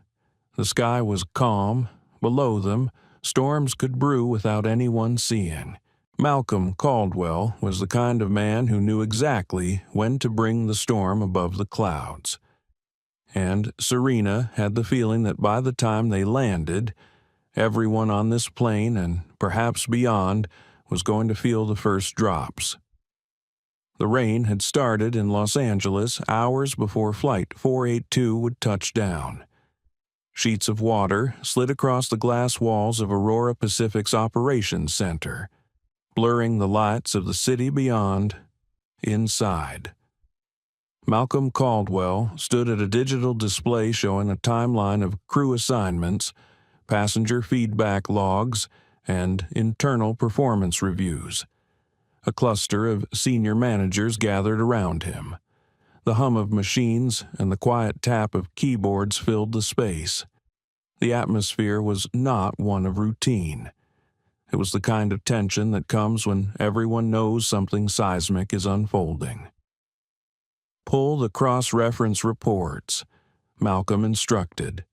Speaker 1: the sky was calm. Below them, storms could brew without anyone seeing. Malcolm Caldwell was the kind of man who knew exactly when to bring the storm above the clouds. And Serena had the feeling that by the time they landed, everyone on this plane and perhaps beyond was going to feel the first drops. The rain had started in Los Angeles hours before Flight 482 would touch down. Sheets of water slid across the glass walls of Aurora Pacific's operations center, blurring the lights of the city beyond, inside. Malcolm Caldwell stood at a digital display showing a timeline of crew assignments, passenger feedback logs, and internal performance reviews. A cluster of senior managers gathered around him. The hum of machines and the quiet tap of keyboards filled the space. The atmosphere was not one of routine. It was the kind of tension that comes when everyone knows something seismic is unfolding. "Pull the cross-reference reports," Malcolm instructed.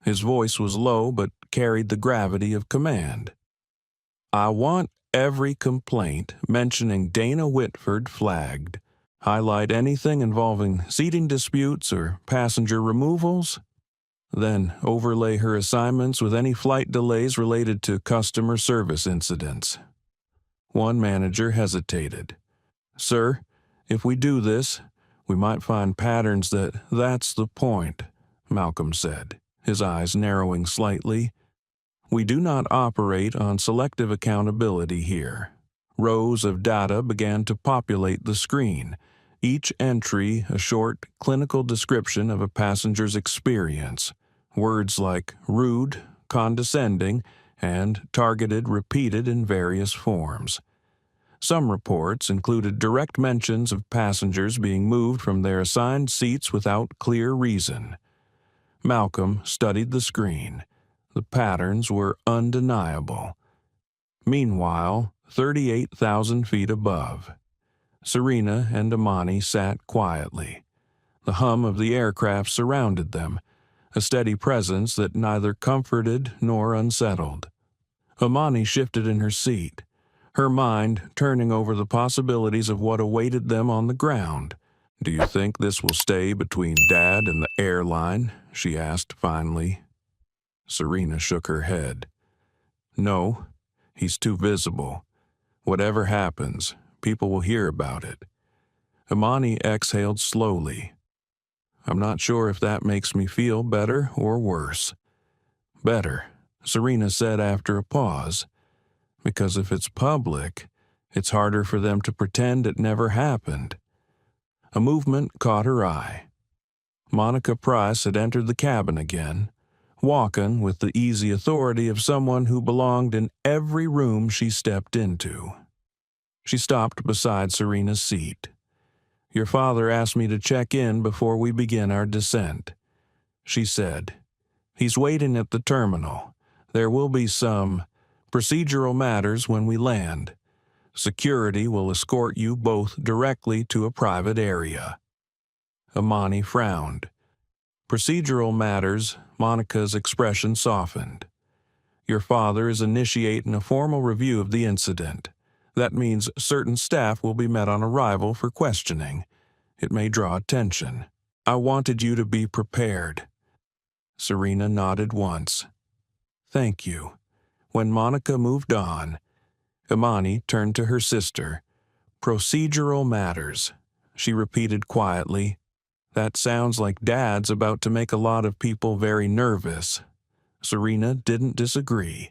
Speaker 1: His voice was low but carried the gravity of command. "I want every complaint mentioning Dana Whitford flagged. Highlight anything involving seating disputes or passenger removals. Then overlay her assignments with any flight delays related to customer service incidents." One manager hesitated. "Sir, if we do this, we might find patterns that's the point," Malcolm said, his eyes narrowing slightly. "We do not operate on selective accountability here." Rows of data began to populate the screen, each entry a short clinical description of a passenger's experience. Words like rude, condescending, and targeted repeated in various forms. Some reports included direct mentions of passengers being moved from their assigned seats without clear reason. Malcolm studied the screen. The patterns were undeniable. Meanwhile, 38,000 feet above, Serena and Amani sat quietly. The hum of the aircraft surrounded them, a steady presence that neither comforted nor unsettled. Amani shifted in her seat, her mind turning over the possibilities of what awaited them on the ground. "Do you think this will stay between Dad and the airline?" she asked finally. Serena shook her head. "No, he's too visible. Whatever happens, people will hear about it." Amani exhaled slowly. "I'm not sure if that makes me feel better or worse. Better, Serena said after a pause, because if it's public, it's harder for them to pretend it never happened. A movement caught her eye. Monica Price had entered the cabin again, walking with the easy authority of someone who belonged in every room she stepped into. She stopped beside Serena's seat. "Your father asked me to check in before we begin our descent," she said. "He's waiting at the terminal. There will be some procedural matters when we land. Security will escort you both directly to a private area." Amani frowned. "Procedural matters," Monica's expression softened. "Your father is initiating a formal review of the incident. That means certain staff will be met on arrival for questioning. It may draw attention. I wanted you to be prepared." Serena nodded once. "Thank you." When Monica moved on, Imani turned to her sister. "Procedural matters," she repeated quietly. "That sounds like Dad's about to make a lot of people very nervous." Serena didn't disagree.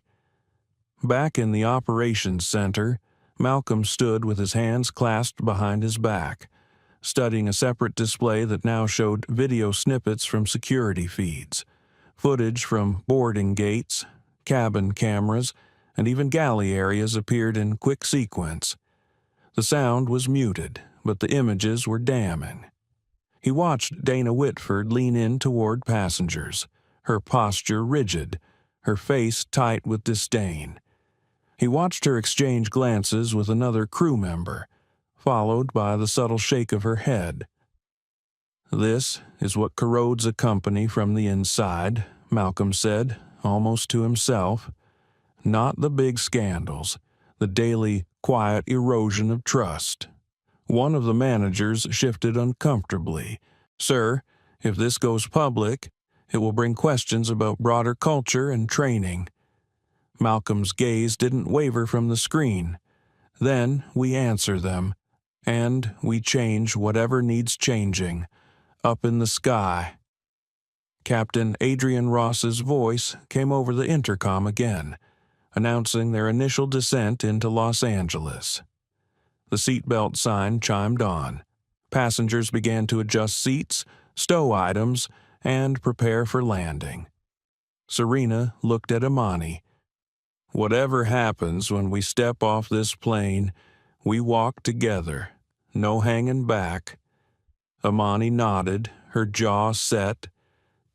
Speaker 1: Back in the operations center, Malcolm stood with his hands clasped behind his back, studying a separate display that now showed video snippets from security feeds, footage from boarding gates, cabin cameras, and even galley areas appeared in quick sequence. The sound was muted, but the images were damning. He watched Dana Whitford lean in toward passengers, her posture rigid, her face tight with disdain. He watched her exchange glances with another crew member, followed by the subtle shake of her head. "This is what corrodes a company from the inside," Malcolm said, almost to himself. "Not the big scandals, the daily, quiet erosion of trust." One of the managers shifted uncomfortably. "Sir, if this goes public, it will bring questions about broader culture and training." Malcolm's gaze didn't waver from the screen. "Then we answer them, and we change whatever needs changing, up in the sky." Captain Adrian Ross's voice came over the intercom again, announcing their initial descent into Los Angeles. The seatbelt sign chimed on. Passengers began to adjust seats, stow items, and prepare for landing. Serena looked at Imani. "Whatever happens when we step off this plane, we walk together. No hanging back." Imani nodded, her jaw set.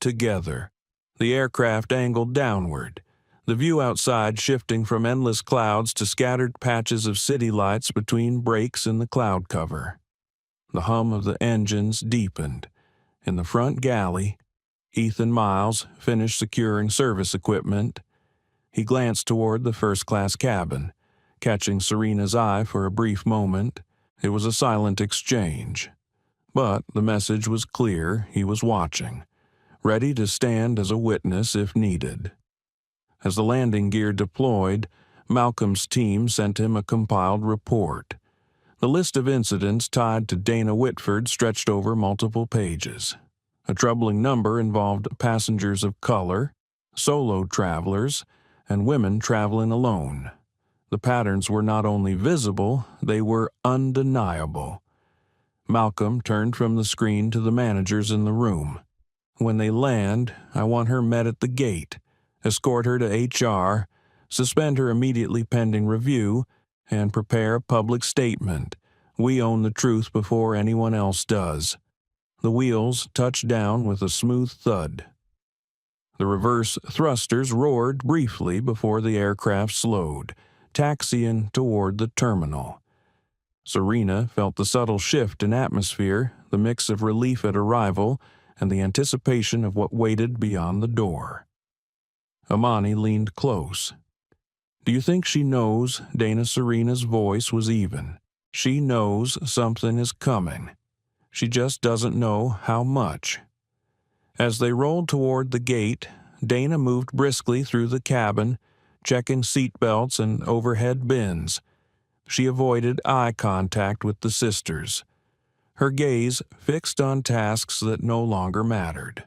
Speaker 1: Together. The aircraft angled downward, the view outside shifting from endless clouds to scattered patches of city lights between breaks in the cloud cover. The hum of the engines deepened. In the front galley, Ethan Miles finished securing service equipment. He glanced toward the first-class cabin, catching Serena's eye for a brief moment. It was a silent exchange. But the message was clear. He was watching, ready to stand as a witness if needed. As the landing gear deployed, Malcolm's team sent him a compiled report. The list of incidents tied to Dana Whitford stretched over multiple pages. A troubling number involved passengers of color, solo travelers, and women traveling alone. The patterns were not only visible, they were undeniable. Malcolm turned from the screen to the managers in the room. "When they land, I want her met at the gate. Escort her to HR, suspend her immediately pending review, and prepare a public statement. We own the truth before anyone else does." The wheels touched down with a smooth thud. The reverse thrusters roared briefly before the aircraft slowed, taxiing toward the terminal. Serena felt the subtle shift in atmosphere, the mix of relief at arrival and the anticipation of what waited beyond the door. Imani leaned close. "Do you think she knows?" Dana Serena's voice was even. "She knows something is coming. She just doesn't know how much." As they rolled toward the gate, Dana moved briskly through the cabin, checking seat belts and overhead bins. She avoided eye contact with the sisters, her gaze fixed on tasks that no longer mattered.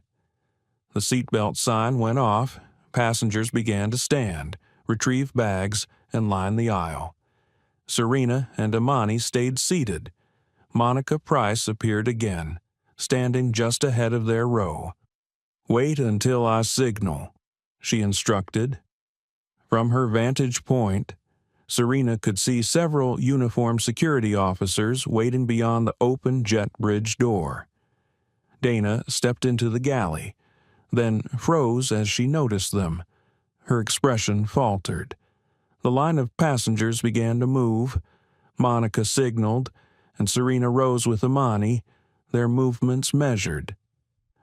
Speaker 1: The seatbelt sign went off, passengers began to stand, retrieve bags, and line the aisle. Serena and Imani stayed seated. Monica Price appeared again, standing just ahead of their row. "Wait until I signal," she instructed. From her vantage point, Serena could see several uniformed security officers waiting beyond the open jet bridge door. Dana stepped into the galley, then froze as she noticed them. Her expression faltered. The line of passengers began to move. Monica signaled, and Serena rose with Imani, their movements measured.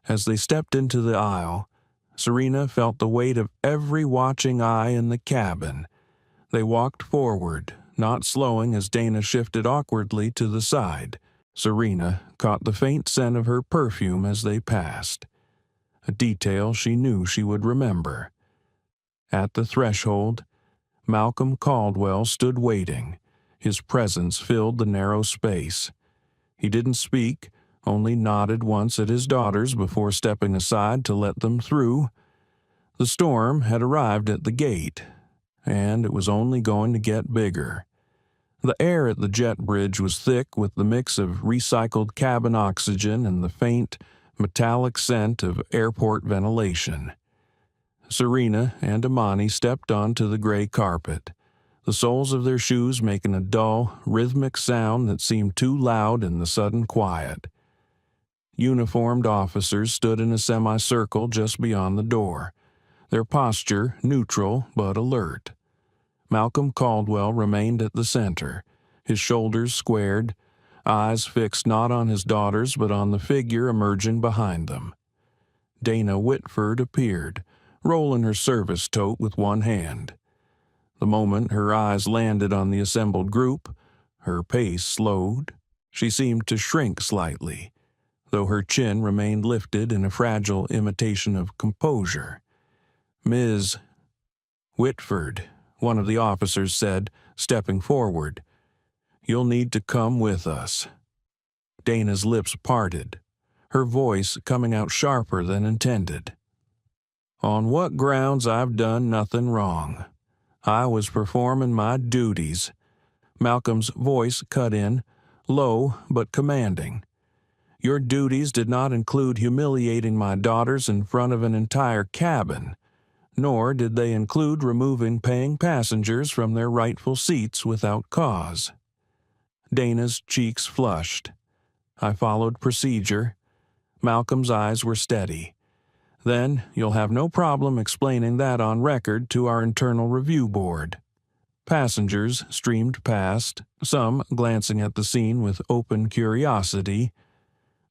Speaker 1: As they stepped into the aisle, Serena felt the weight of every watching eye in the cabin. They walked forward, not slowing as Dana shifted awkwardly to the side. Serena caught the faint scent of her perfume as they passed, a detail she knew she would remember. At the threshold, Malcolm Caldwell stood waiting. His presence filled the narrow space. He didn't speak, only nodded once at his daughters before stepping aside to let them through. The storm had arrived at the gate, and it was only going to get bigger. The air at the jet bridge was thick with the mix of recycled cabin oxygen and the faint, metallic scent of airport ventilation. Serena and Imani stepped onto the gray carpet, the soles of their shoes making a dull, rhythmic sound that seemed too loud in the sudden quiet. Uniformed officers stood in a semicircle just beyond the door, their posture neutral but alert. Malcolm Caldwell remained at the center, his shoulders squared, eyes fixed not on his daughters but on the figure emerging behind them. Dana Whitford appeared, rolling her service tote with one hand. The moment her eyes landed on the assembled group, her pace slowed. She seemed to shrink slightly, though her chin remained lifted in a fragile imitation of composure. "Ms. Whitford," one of the officers said, stepping forward, "you'll need to come with us." Dana's lips parted, her voice coming out sharper than intended. "On what grounds I've done nothing wrong. I was performing my duties." Malcolm's voice cut in, low but commanding. "Your duties did not include humiliating my daughters in front of an entire cabin, nor did they include removing paying passengers from their rightful seats without cause." Dana's cheeks flushed. I followed procedure. Malcolm's eyes were steady. "Then you'll have no problem explaining that on record to our internal review board." Passengers streamed past, some glancing at the scene with open curiosity.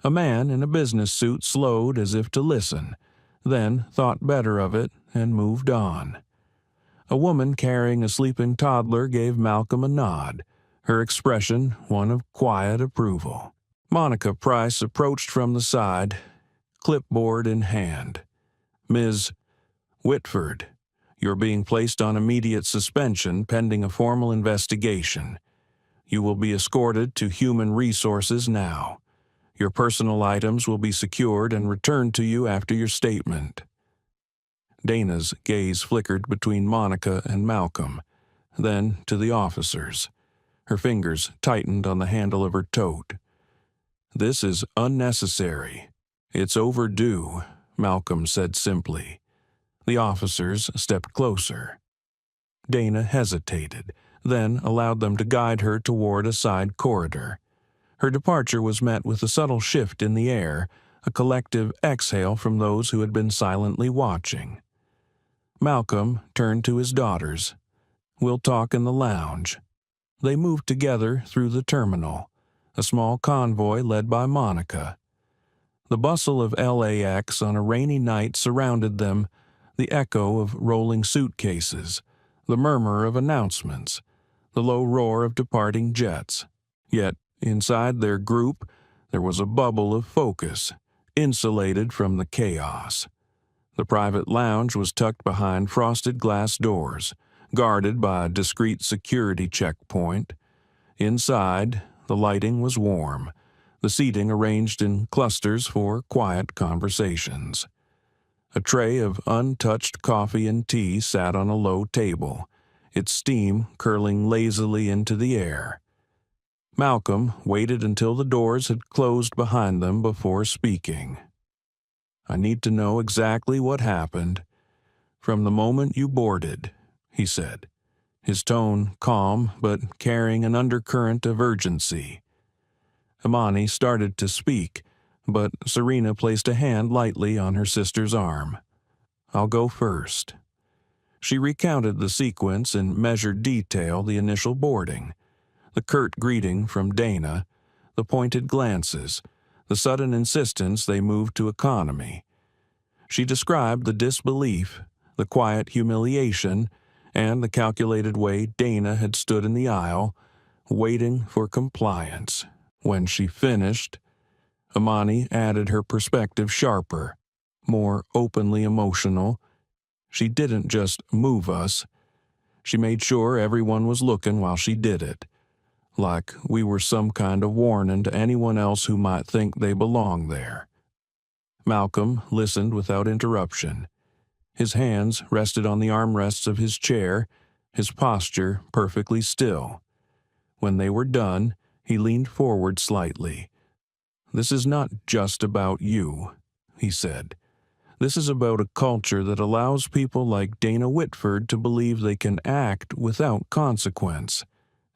Speaker 1: A man in a business suit slowed as if to listen, then thought better of it and moved on. A woman carrying a sleeping toddler gave Malcolm a nod, her expression one of quiet approval. Monica Price approached from the side, clipboard in hand. "Ms. Whitford, you're being placed on immediate suspension pending a formal investigation. You will be escorted to Human Resources now. Your personal items will be secured and returned to you after your statement." Dana's gaze flickered between Monica and Malcolm, then to the officers. Her fingers tightened on the handle of her tote. "This is unnecessary. It's overdue," Malcolm said simply. The officers stepped closer. Dana hesitated, then allowed them to guide her toward a side corridor. Her departure was met with a subtle shift in the air, a collective exhale from those who had been silently watching. Malcolm turned to his daughters. "We'll talk in the lounge." They moved together through the terminal, a small convoy led by Monica. The bustle of LAX on a rainy night surrounded them, the echo of rolling suitcases, the murmur of announcements, the low roar of departing jets. Yet, inside their group, there was a bubble of focus, insulated from the chaos. The private lounge was tucked behind frosted glass doors, guarded by a discreet security checkpoint. Inside, the lighting was warm, the seating arranged in clusters for quiet conversations. A tray of untouched coffee and tea sat on a low table, its steam curling lazily into the air. Malcolm waited until the doors had closed behind them before speaking. "I need to know exactly what happened from the moment you boarded," he said, his tone calm but carrying an undercurrent of urgency. Imani started to speak, but Serena placed a hand lightly on her sister's arm. "I'll go first." She recounted the sequence in measured detail: the initial boarding, the curt greeting from Dana, the pointed glances, the sudden insistence they moved to economy. She described the disbelief, the quiet humiliation, and the calculated way Dana had stood in the aisle, waiting for compliance. When she finished, Imani added her perspective sharper, more openly emotional. "She didn't just move us. She made sure everyone was looking while she did it, like we were some kind of warning to anyone else who might think they belong there." Malcolm listened without interruption. His hands rested on the armrests of his chair, his posture perfectly still. When they were done, he leaned forward slightly. "This is not just about you," he said. "This is about a culture that allows people like Dana Whitford to believe they can act without consequence,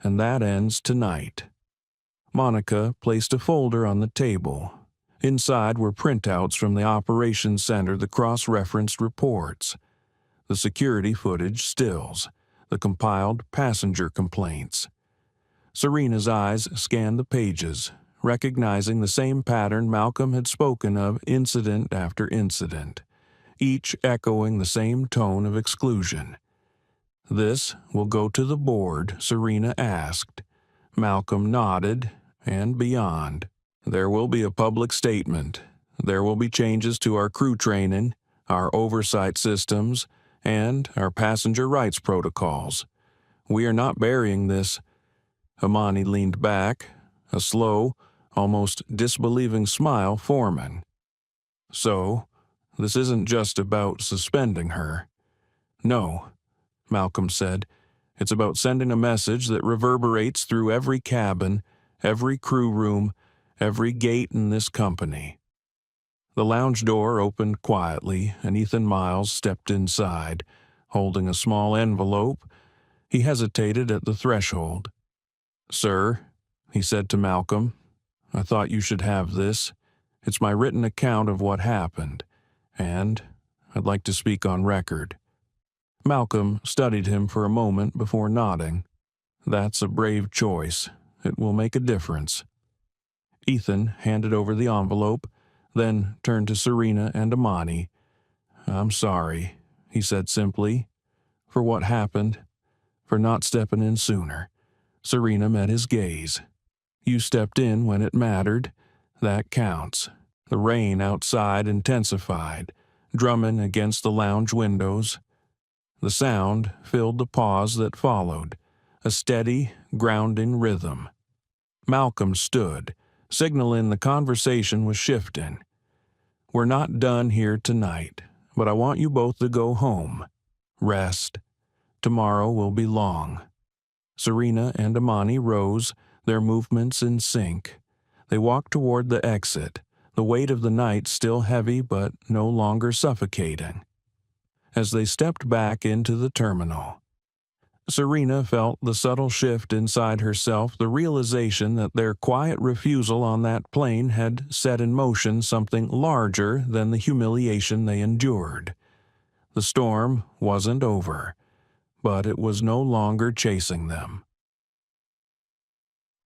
Speaker 1: and that ends tonight." Monica placed a folder on the table. Inside were printouts from the operations center, the cross-referenced reports, the security footage stills, the compiled passenger complaints. Serena's eyes scanned the pages, recognizing the same pattern Malcolm had spoken of incident after incident, each echoing the same tone of exclusion. "This will go to the board?" Serena asked. Malcolm nodded, and beyond. "There will be a public statement. There will be changes to our crew training, our oversight systems, and our passenger rights protocols. We are not burying this." Imani leaned back, a slow, almost disbelieving smile forming. "So, this isn't just about suspending her." "No," Malcolm said. "It's about sending a message that reverberates through every cabin, every crew room, every gate in this company." The lounge door opened quietly, and Ethan Miles stepped inside, holding a small envelope. He hesitated at the threshold. "Sir," he said to Malcolm, "I thought you should have this. It's my written account of what happened, and I'd like to speak on record." Malcolm studied him for a moment before nodding. "That's a brave choice. It will make a difference." Ethan handed over the envelope, then turned to Serena and Imani. "I'm sorry," he said simply, "for what happened, for not stepping in sooner." Serena met his gaze. "You stepped in when it mattered. That counts." The rain outside intensified, drumming against the lounge windows. The sound filled the pause that followed, a steady, grounding rhythm. Malcolm stood, signaling the conversation was shifting. "We're not done here tonight, but I want you both to go home. Rest. Tomorrow will be long." Serena and Imani rose, their movements in sync. They walked toward the exit, the weight of the night still heavy but no longer suffocating. As they stepped back into the terminal, Serena felt the subtle shift inside herself, the realization that their quiet refusal on that plane had set in motion something larger than the humiliation they endured. The storm wasn't over, but it was no longer chasing them.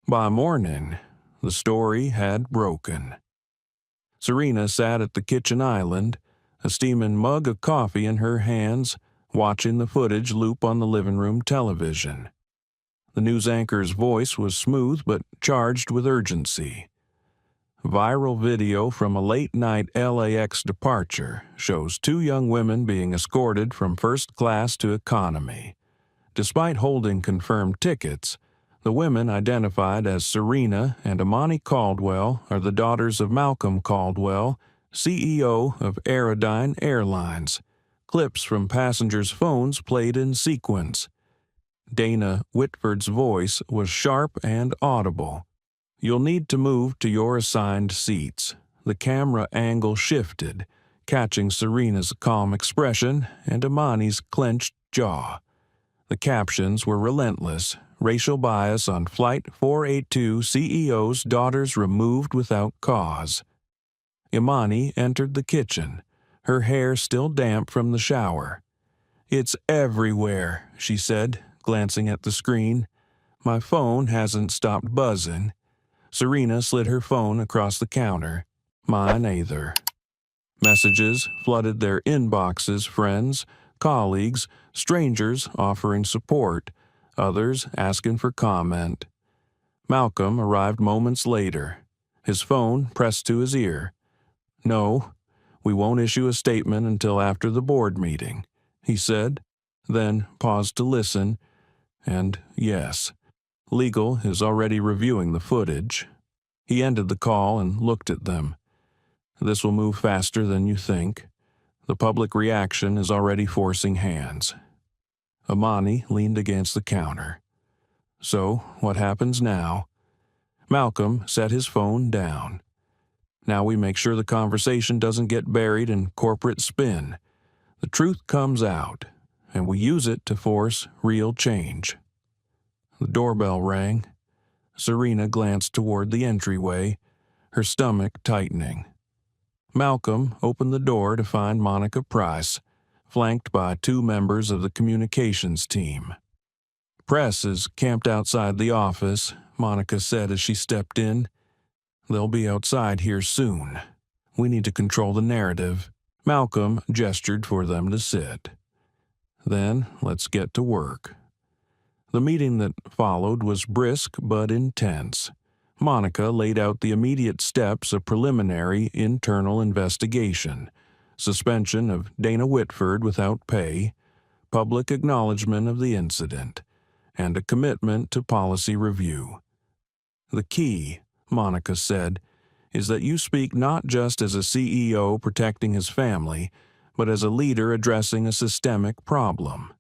Speaker 1: By morning, the story had broken. Serena sat at the kitchen island, a steaming mug of coffee in her hands, watching the footage loop on the living room television. The news anchor's voice was smooth but charged with urgency. Viral video from a late-night LAX departure shows two young women being escorted from first class to economy. Despite holding confirmed tickets, the women, identified as Serena and Imani Caldwell, are the daughters of Malcolm Caldwell, CEO of Aerodyne Airlines. Clips from passengers' phones played in sequence. Dana Whitford's voice was sharp and audible. "You'll need to move to your assigned seats." The camera angle shifted, catching Serena's calm expression and Imani's clenched jaw. The captions were relentless. "Racial bias on Flight 482, CEO's daughters removed without cause." Imani entered the kitchen, her hair still damp from the shower. "It's everywhere," she said, glancing at the screen. "My phone hasn't stopped buzzing." Serena slid her phone across the counter. "Mine either." Messages flooded their inboxes, friends, colleagues, strangers offering support, others asking for comment. Malcolm arrived moments later, his phone pressed to his ear. "No, we won't issue a statement until after the board meeting," he said, then paused to listen, and yes, legal is already reviewing the footage. He ended the call and looked at them. "This will move faster than you think. The public reaction is already forcing hands." Imani leaned against the counter. "So, what happens now?" Malcolm set his phone down. "Now we make sure the conversation doesn't get buried in corporate spin. The truth comes out, and we use it to force real change." The doorbell rang. Serena glanced toward the entryway, her stomach tightening. Malcolm opened the door to find Monica Price, flanked by two members of the communications team. "Press is camped outside the office," Monica said as she stepped in. "They'll be outside here soon. We need to control the narrative." Malcolm gestured for them to sit. "Then let's get to work." The meeting that followed was brisk but intense. Monica laid out the immediate steps of preliminary internal investigation: suspension of Dana Whitford without pay, public acknowledgement of the incident, and a commitment to policy review. "The key," Monica said, "is that you speak not just as a CEO protecting his family, but as a leader addressing a systemic problem."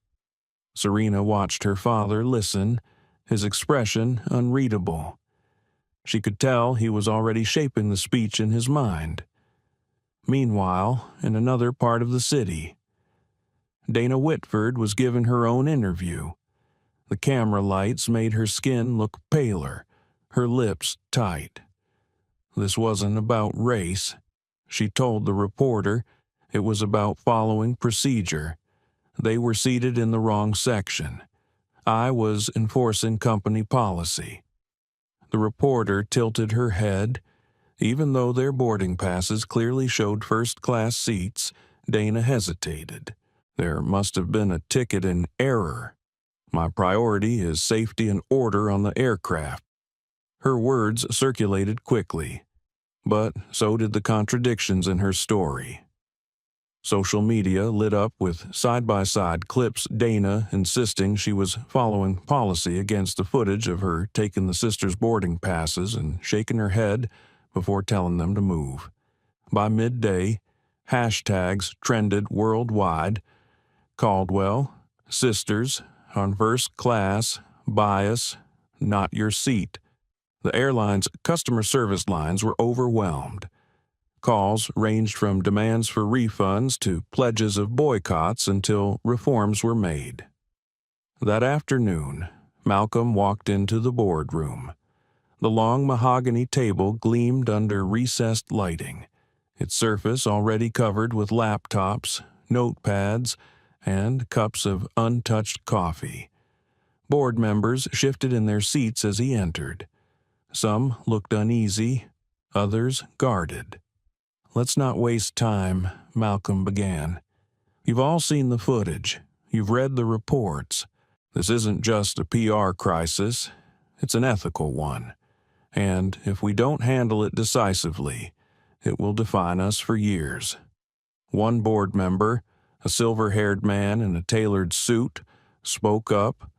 Speaker 1: Serena watched her father listen, his expression unreadable. She could tell he was already shaping the speech in his mind. Meanwhile, in another part of the city, Dana Whitford was giving her own interview. The camera lights made her skin look paler, her lips tight. This wasn't about race. She told the reporter it was about following procedure. They were seated in the wrong section. I was enforcing company policy. The reporter tilted her head. Even though their boarding passes clearly showed first-class seats, Dana hesitated. "There must have been a ticket in error. My priority is safety and order on the aircraft." Her words circulated quickly, but so did the contradictions in her story. Social media lit up with side-by-side clips Dana insisting she was following policy against the footage of her taking the sisters' boarding passes and shaking her head before telling them to move. By midday, hashtags trended worldwide: Caldwell, sisters, on first class, bias, not your seat. The airline's customer service lines were overwhelmed. Calls ranged from demands for refunds to pledges of boycotts until reforms were made. That afternoon, Malcolm walked into the boardroom. The long mahogany table gleamed under recessed lighting, its surface already covered with laptops, notepads, and cups of untouched coffee. Board members shifted in their seats as he entered. Some looked uneasy, others guarded. "Let's not waste time," Malcolm began. "You've all seen the footage. You've read the reports. This isn't just a PR crisis. It's an ethical one. And if we don't handle it decisively, it will define us for years." One board member, a silver-haired man in a tailored suit, spoke up.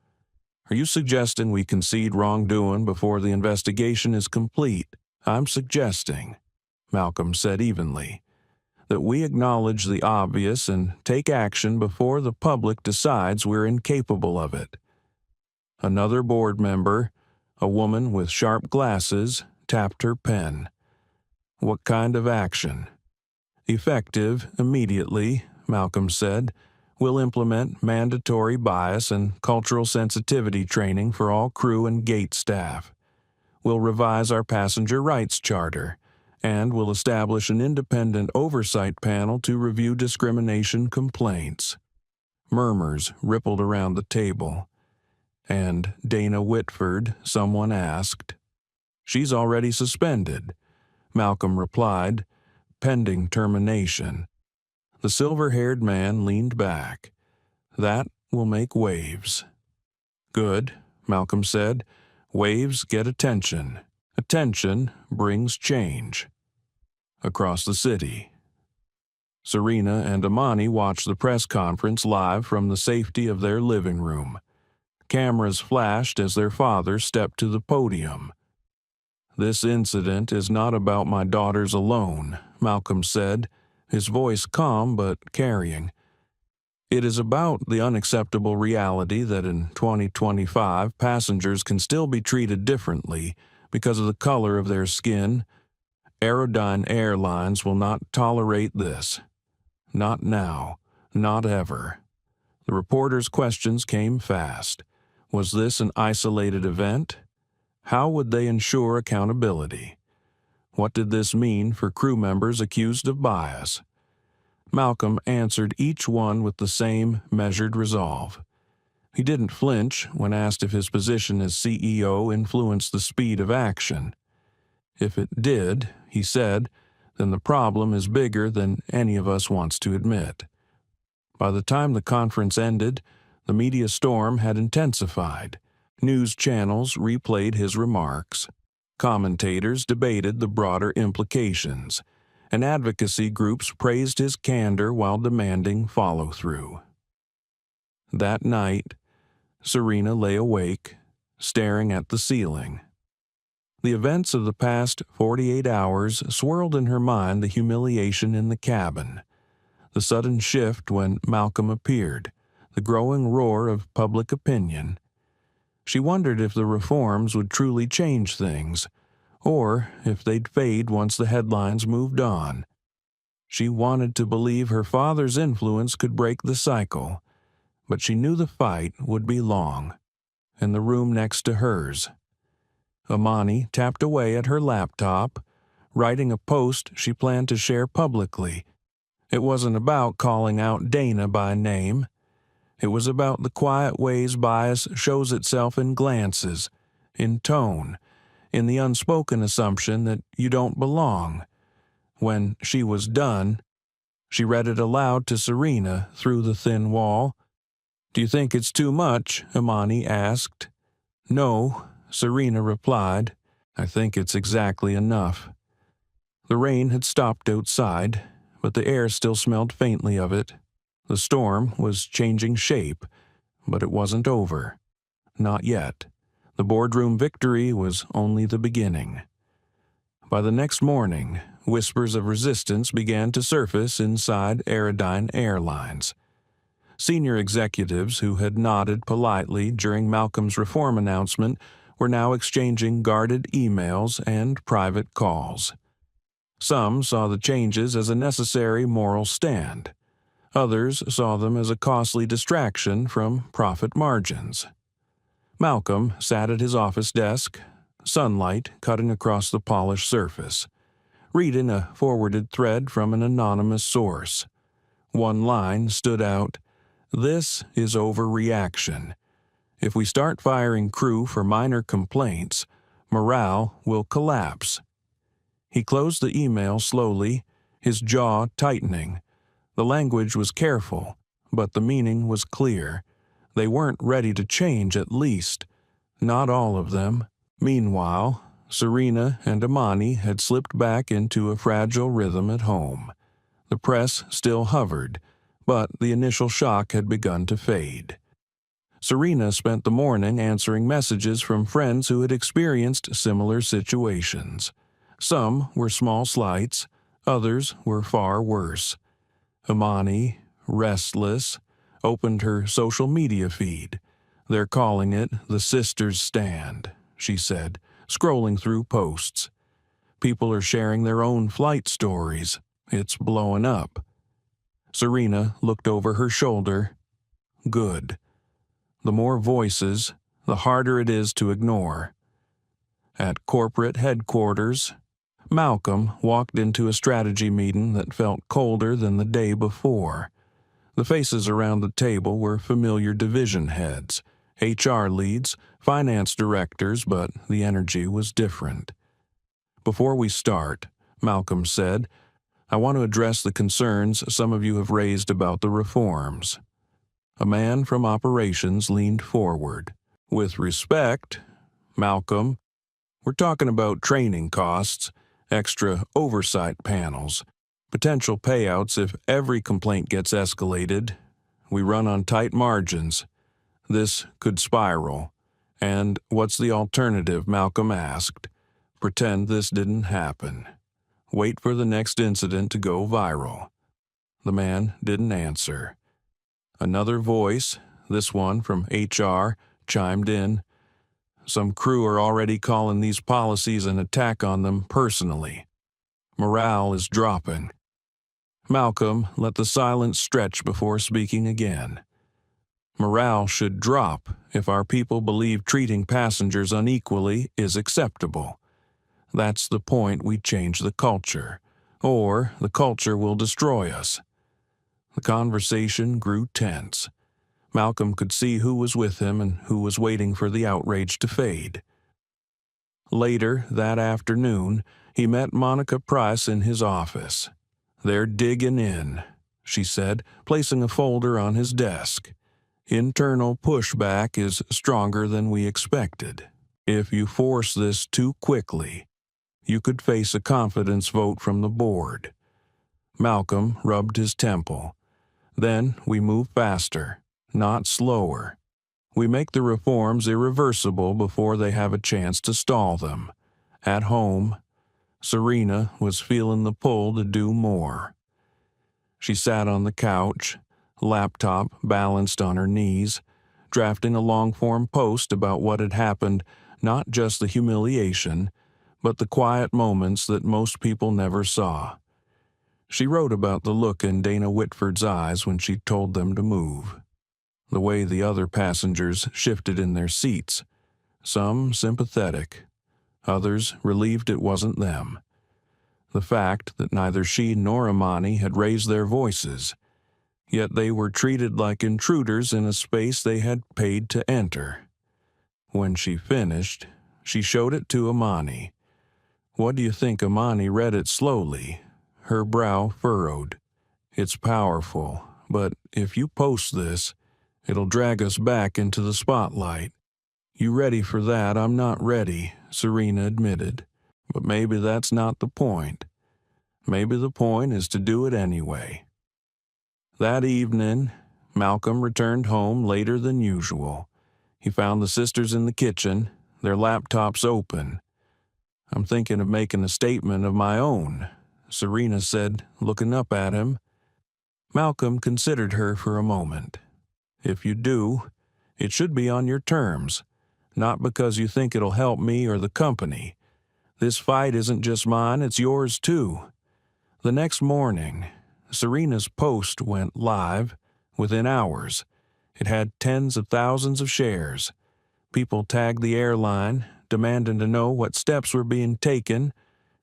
Speaker 1: "Are you suggesting we concede wrongdoing before the investigation is complete?" "I'm suggesting," Malcolm said evenly, that we acknowledge the obvious and take action before the public decides we're incapable of it. Another board member, a woman with sharp glasses, tapped her pen. What kind of action? Effective immediately, Malcolm said. We'll implement mandatory bias and cultural sensitivity training for all crew and gate staff. We'll revise our passenger rights charter, and we'll establish an independent oversight panel to review discrimination complaints. Murmurs rippled around the table. And Dana Whitford, someone asked. She's already suspended, Malcolm replied, pending termination. The silver-haired man leaned back. That will make waves. Good, Malcolm said. Waves get attention. Attention brings change. Across the city. Serena and Amani watched the press conference live from the safety of their living room. Cameras flashed as their father stepped to the podium. This incident is not about my daughters alone, Malcolm said, his voice calm but carrying. It is about the unacceptable reality that in 2025 passengers can still be treated differently because of the color of their skin. Aerodyne Airlines will not tolerate this. Not now, not ever. The reporter's questions came fast. Was this an isolated event? How would they ensure accountability? What did this mean for crew members accused of bias? Malcolm answered each one with the same measured resolve. He didn't flinch when asked if his position as CEO influenced the speed of action. If it did, he said, then the problem is bigger than any of us wants to admit. By the time the conference ended, the media storm had intensified. News channels replayed his remarks. Commentators debated the broader implications, and advocacy groups praised his candor while demanding follow-through. That night, Serena lay awake, staring at the ceiling. The events of the past 48 hours swirled in her mind the humiliation in the cabin, the sudden shift when Malcolm appeared, the growing roar of public opinion. She wondered if the reforms would truly change things, or if they'd fade once the headlines moved on. She wanted to believe her father's influence could break the cycle, but she knew the fight would be long. In the room next to hers, Amani tapped away at her laptop, writing a post she planned to share publicly. It wasn't about calling out Dana by name. It was about the quiet ways bias shows itself in glances, in tone, in the unspoken assumption that you don't belong. When she was done, she read it aloud to Serena through the thin wall. "Do you think it's too much?" Amani asked. "No," Serena replied. "I think it's exactly enough." The rain had stopped outside, but the air still smelled faintly of it. The storm was changing shape, but it wasn't over. Not yet. The boardroom victory was only the beginning. By the next morning, whispers of resistance began to surface inside Aerodyne Airlines. Senior executives who had nodded politely during Malcolm's reform announcement were now exchanging guarded emails and private calls. Some saw the changes as a necessary moral stand. Others saw them as a costly distraction from profit margins. Malcolm sat at his office desk, sunlight cutting across the polished surface, reading a forwarded thread from an anonymous source. One line stood out: "This is overreaction. If we start firing crew for minor complaints, morale will collapse." He closed the email slowly, his jaw tightening. The language was careful, but the meaning was clear. They weren't ready to change, at least. Not all of them. Meanwhile, Serena and Amani had slipped back into a fragile rhythm at home. The press still hovered, but the initial shock had begun to fade. Serena spent the morning answering messages from friends who had experienced similar situations. Some were small slights, Others were far worse. Imani, restless, opened her social media feed. "They're calling it the Sisters Stand," she said, scrolling through posts. "People are sharing their own flight stories. It's blowing up." Serena looked over her shoulder. Good. The more voices, the harder it is to ignore. At corporate headquarters, Malcolm walked into a strategy meeting that felt colder than the day before. The faces around the table were familiar division heads, HR leads, finance directors, but the energy was different. "Before we start," Malcolm said, "I want to address the concerns some of you have raised about the reforms." A man from operations leaned forward. "With respect, Malcolm, we're talking about training costs, extra oversight panels, potential payouts if every complaint gets escalated. We run on tight margins. This could spiral. And what's the alternative?" Malcolm asked. "Pretend this didn't happen. Wait for the next incident to go viral." The man didn't answer. Another voice, this one from HR, chimed in. "Some crew are already calling these policies an attack on them personally. Morale is dropping." Malcolm let the silence stretch before speaking again. "Morale should drop if our people believe treating passengers unequally is acceptable. That's the point we change the culture, or the culture will destroy us." The conversation grew tense. Malcolm could see who was with him and who was waiting for the outrage to fade. Later that afternoon, he met Monica Price in his office. "They're digging in," she said, placing a folder on his desk. "Internal pushback is stronger than we expected. If you force this too quickly, you could face a confidence vote from the board." Malcolm rubbed his temple. "Then we move faster, not slower. We make the reforms irreversible before they have a chance to stall them." At home, Serena was feeling the pull to do more. She sat on the couch, laptop balanced on her knees, drafting a long-form post about what had happened, not just the humiliation, but the quiet moments that most people never saw. She wrote about the look in Dana Whitford's eyes when she told them to move, the way the other passengers shifted in their seats, some sympathetic, others relieved it wasn't them. The fact that neither she nor Imani had raised their voices, yet they were treated like intruders in a space they had paid to enter. When she finished, she showed it to Imani. "What do you think?" Imani read it slowly, her brow furrowed. "It's powerful, but if you post this, it'll drag us back into the spotlight." "You ready for that?" "I'm not ready," Serena admitted. "But maybe that's not the point. Maybe the point is to do it anyway." That evening, Malcolm returned home later than usual. He found the sisters in the kitchen, their laptops open. "I'm thinking of making a statement of my own," Serena said, looking up at him. Malcolm considered her for a moment. "If you do, it should be on your terms, not because you think it'll help me or the company. This fight isn't just mine, it's yours too." The next morning, Serena's post went live within hours. It had tens of thousands of shares. People tagged the airline, demanding to know what steps were being taken.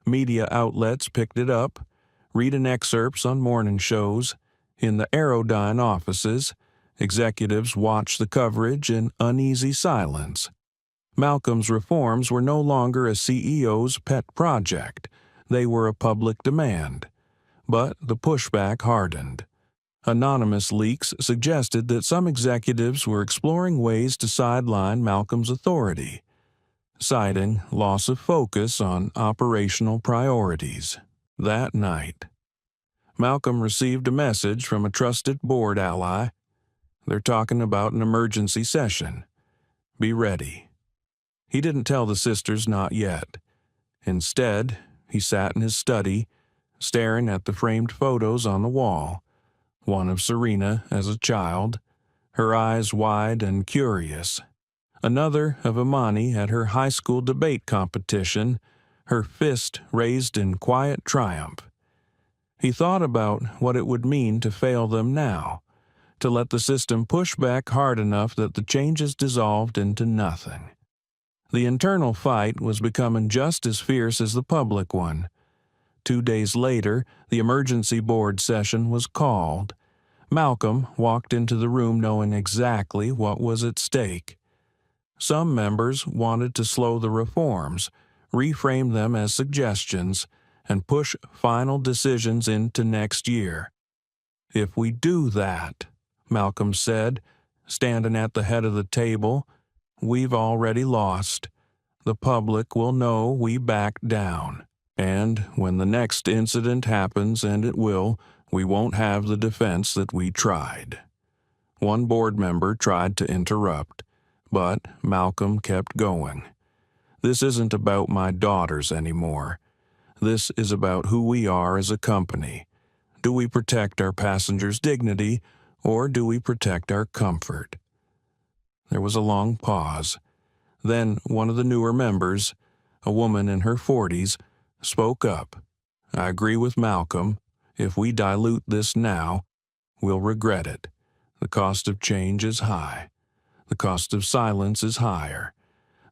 Speaker 1: Media outlets picked it up, reading excerpts on morning shows. In the Aerodyne offices, executives watched the coverage in uneasy silence. Malcolm's reforms were no longer a CEO's pet project. They were a public demand. But the pushback hardened. Anonymous leaks suggested that some executives were exploring ways to sideline Malcolm's authority, citing loss of focus on operational priorities. That night, Malcolm received a message from a trusted board ally. "They're talking about an emergency session. Be ready." He didn't tell the sisters not yet. Instead, he sat in his study, staring at the framed photos on the wall, one of Serena as a child, her eyes wide and curious, another of Imani at her high school debate competition, her fist raised in quiet triumph. He thought about what it would mean to fail them now, to let the system push back hard enough that the changes dissolved into nothing. The internal fight was becoming just as fierce as the public one. 2 days later, the emergency board session was called. Malcolm walked into the room knowing exactly what was at stake. Some members wanted to slow the reforms, reframe them as suggestions, and push final decisions into next year. "If we do that," Malcolm said, standing at the head of the table, "we've already lost. The public will know we backed down. And when the next incident happens, and it will, we won't have the defense that we tried." One board member tried to interrupt, but Malcolm kept going. "This isn't about my daughters anymore. This is about who we are as a company. Do we protect our passengers' dignity, or do we protect our comfort?" There was a long pause. Then one of the newer members, a woman in her 40s, spoke up. "I agree with Malcolm. If we dilute this now, we'll regret it. The cost of change is high. The cost of silence is higher."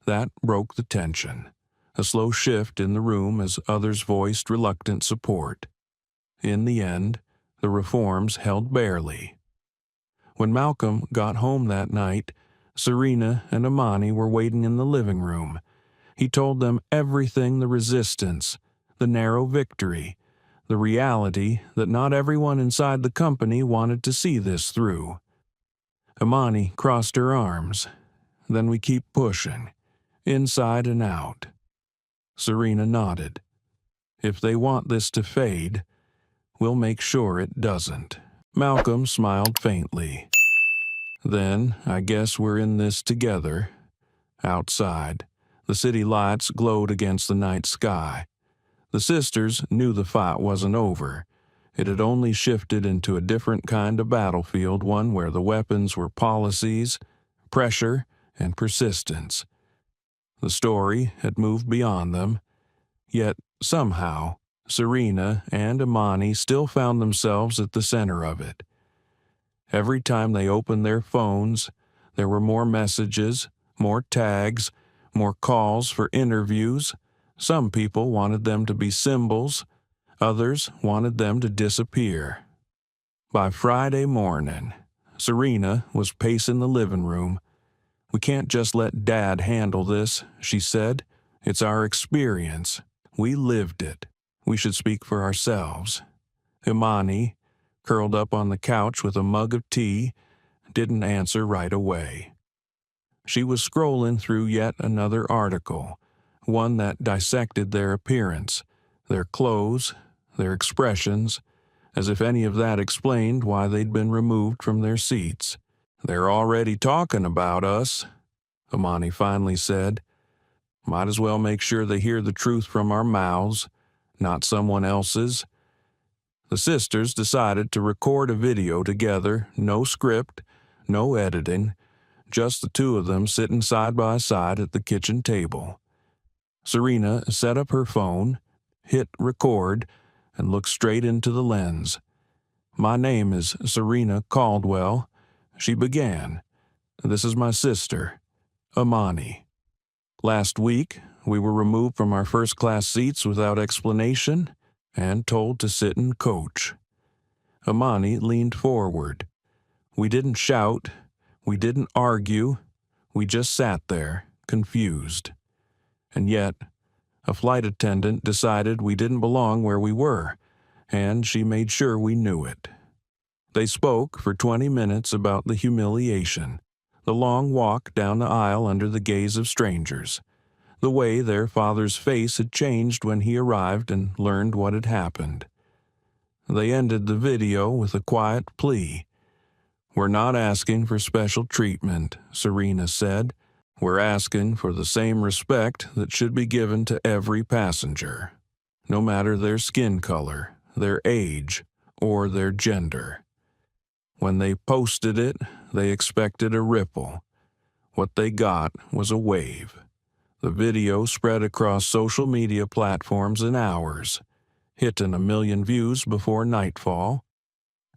Speaker 1: That broke the tension. A slow shift in the room as others voiced reluctant support. In the end, the reforms held barely. When Malcolm got home that night, Serena and Imani were waiting in the living room. He told them everything: the resistance, the narrow victory, the reality that not everyone inside the company wanted to see this through. Imani crossed her arms. "Then we keep pushing, inside and out." Serena nodded. "If they want this to fade, we'll make sure it doesn't." Malcolm smiled faintly. "Then I guess we're in this together." Outside, the city lights glowed against the night sky. The sisters knew the fight wasn't over. It had only shifted into a different kind of battlefield, one where the weapons were policies, pressure, and persistence. The story had moved beyond them, yet somehow Serena and Imani still found themselves at the center of it. Every time they opened their phones, there were more messages, more tags, more calls for interviews. Some people wanted them to be symbols, others wanted them to disappear. By Friday morning, Serena was pacing the living room. "We can't just let Dad handle this," she said. "It's our experience. We lived it. We should speak for ourselves." Imani, curled up on the couch with a mug of tea, didn't answer right away. She was scrolling through yet another article, one that dissected their appearance, their clothes, their expressions, as if any of that explained why they'd been removed from their seats. "They're already talking about us," Imani finally said. "Might as well make sure they hear the truth from our mouths, not someone else's." The sisters decided to record a video together, no script, no editing, just the two of them sitting side by side at the kitchen table. Serena set up her phone, hit record, and looked straight into the lens. "My name is Serena Caldwell," she began. "This is my sister, Imani. Last week, we were removed from our first-class seats without explanation and told to sit and coach." Imani leaned forward. "We didn't shout. We didn't argue. We just sat there, confused. And yet, a flight attendant decided we didn't belong where we were, and she made sure we knew it." They spoke for 20 minutes about the humiliation, the long walk down the aisle under the gaze of strangers, the way their father's face had changed when he arrived and learned what had happened. They ended the video with a quiet plea. "We're not asking for special treatment," Serena said. "We're asking for the same respect that should be given to every passenger." no matter their skin color, their age, or their gender. When they posted it, they expected a ripple. What they got was a wave. The video spread across social media platforms in hours, hitting 1 million views before nightfall.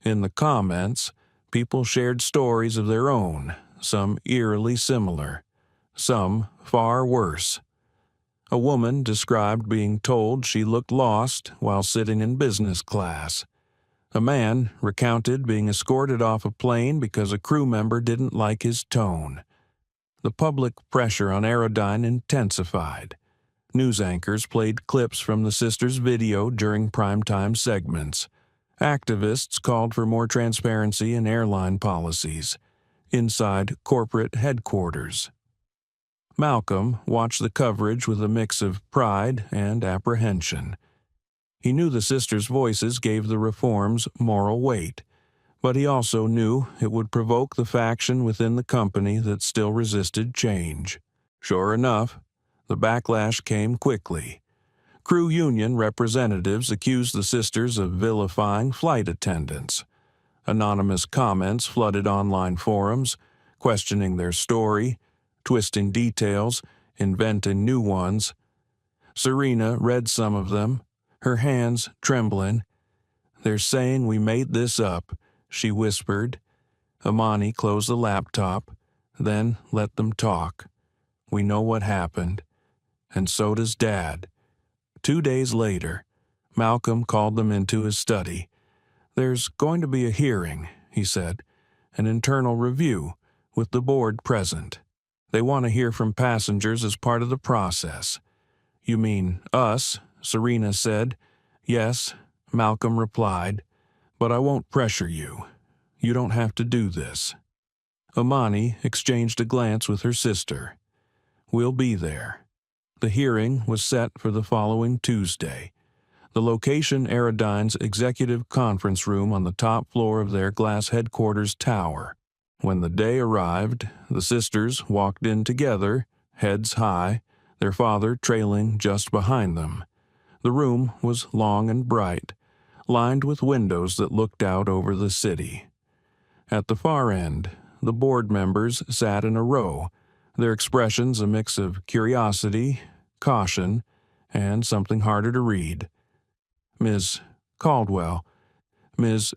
Speaker 1: In the comments, people shared stories of their own, some eerily similar, some far worse. A woman described being told she looked lost while sitting in business class. A man recounted being escorted off a plane because a crew member didn't like his tone. The public pressure on Aerodyne intensified. News anchors played clips from the sisters' video during primetime segments. Activists called for more transparency in airline policies, inside corporate headquarters. Malcolm watched the coverage with a mix of pride and apprehension. He knew the sisters' voices gave the reforms moral weight, but he also knew it would provoke the faction within the company that still resisted change. Sure enough, the backlash came quickly. Crew union representatives accused the sisters of vilifying flight attendants. Anonymous comments flooded online forums, questioning their story, twisting details, inventing new ones. Serena read some of them, her hands trembling. "They're saying we made this up," she whispered. Amani closed the laptop, then let them talk. "We know what happened, and so does Dad." 2 days later, Malcolm called them into his study. "There's going to be a hearing," he said, "an internal review, with the board present. They want to hear from passengers as part of the process." "You mean us?" Serena said. "Yes," Malcolm replied, "but I won't pressure you. You don't have to do this." Amani exchanged a glance with her sister. "We'll be there." The hearing was set for the following Tuesday. The location Aerodyne's executive conference room on the top floor of their glass headquarters tower. When the day arrived, the sisters walked in together, heads high, their father trailing just behind them. The room was long and bright, lined with windows that looked out over the city. At the far end, the board members sat in a row, their expressions a mix of curiosity, caution, and something harder to read. Ms. Caldwell, the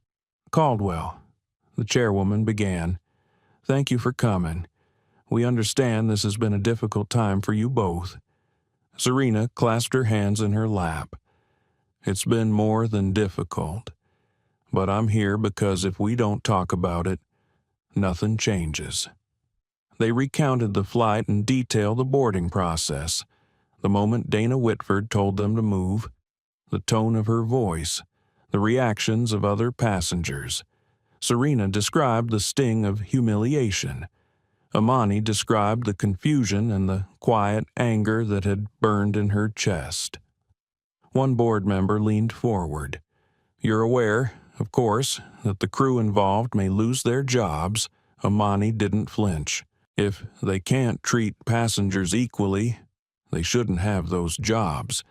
Speaker 1: chairwoman began. "Thank you for coming. We understand this has been a difficult time for you both." Serena clasped her hands in her lap. "It's been more than difficult. But I'm here because if we don't talk about it, nothing changes." They recounted the flight and detailed the boarding process. The moment Dana Whitford told them to move, the tone of her voice, the reactions of other passengers. Serena described the sting of humiliation. Amani described the confusion and the quiet anger that had burned in her chest. One board member leaned forward. "You're aware, of course, that the crew involved may lose their jobs." Amani didn't flinch. "If they can't treat passengers equally, they shouldn't have those jobs.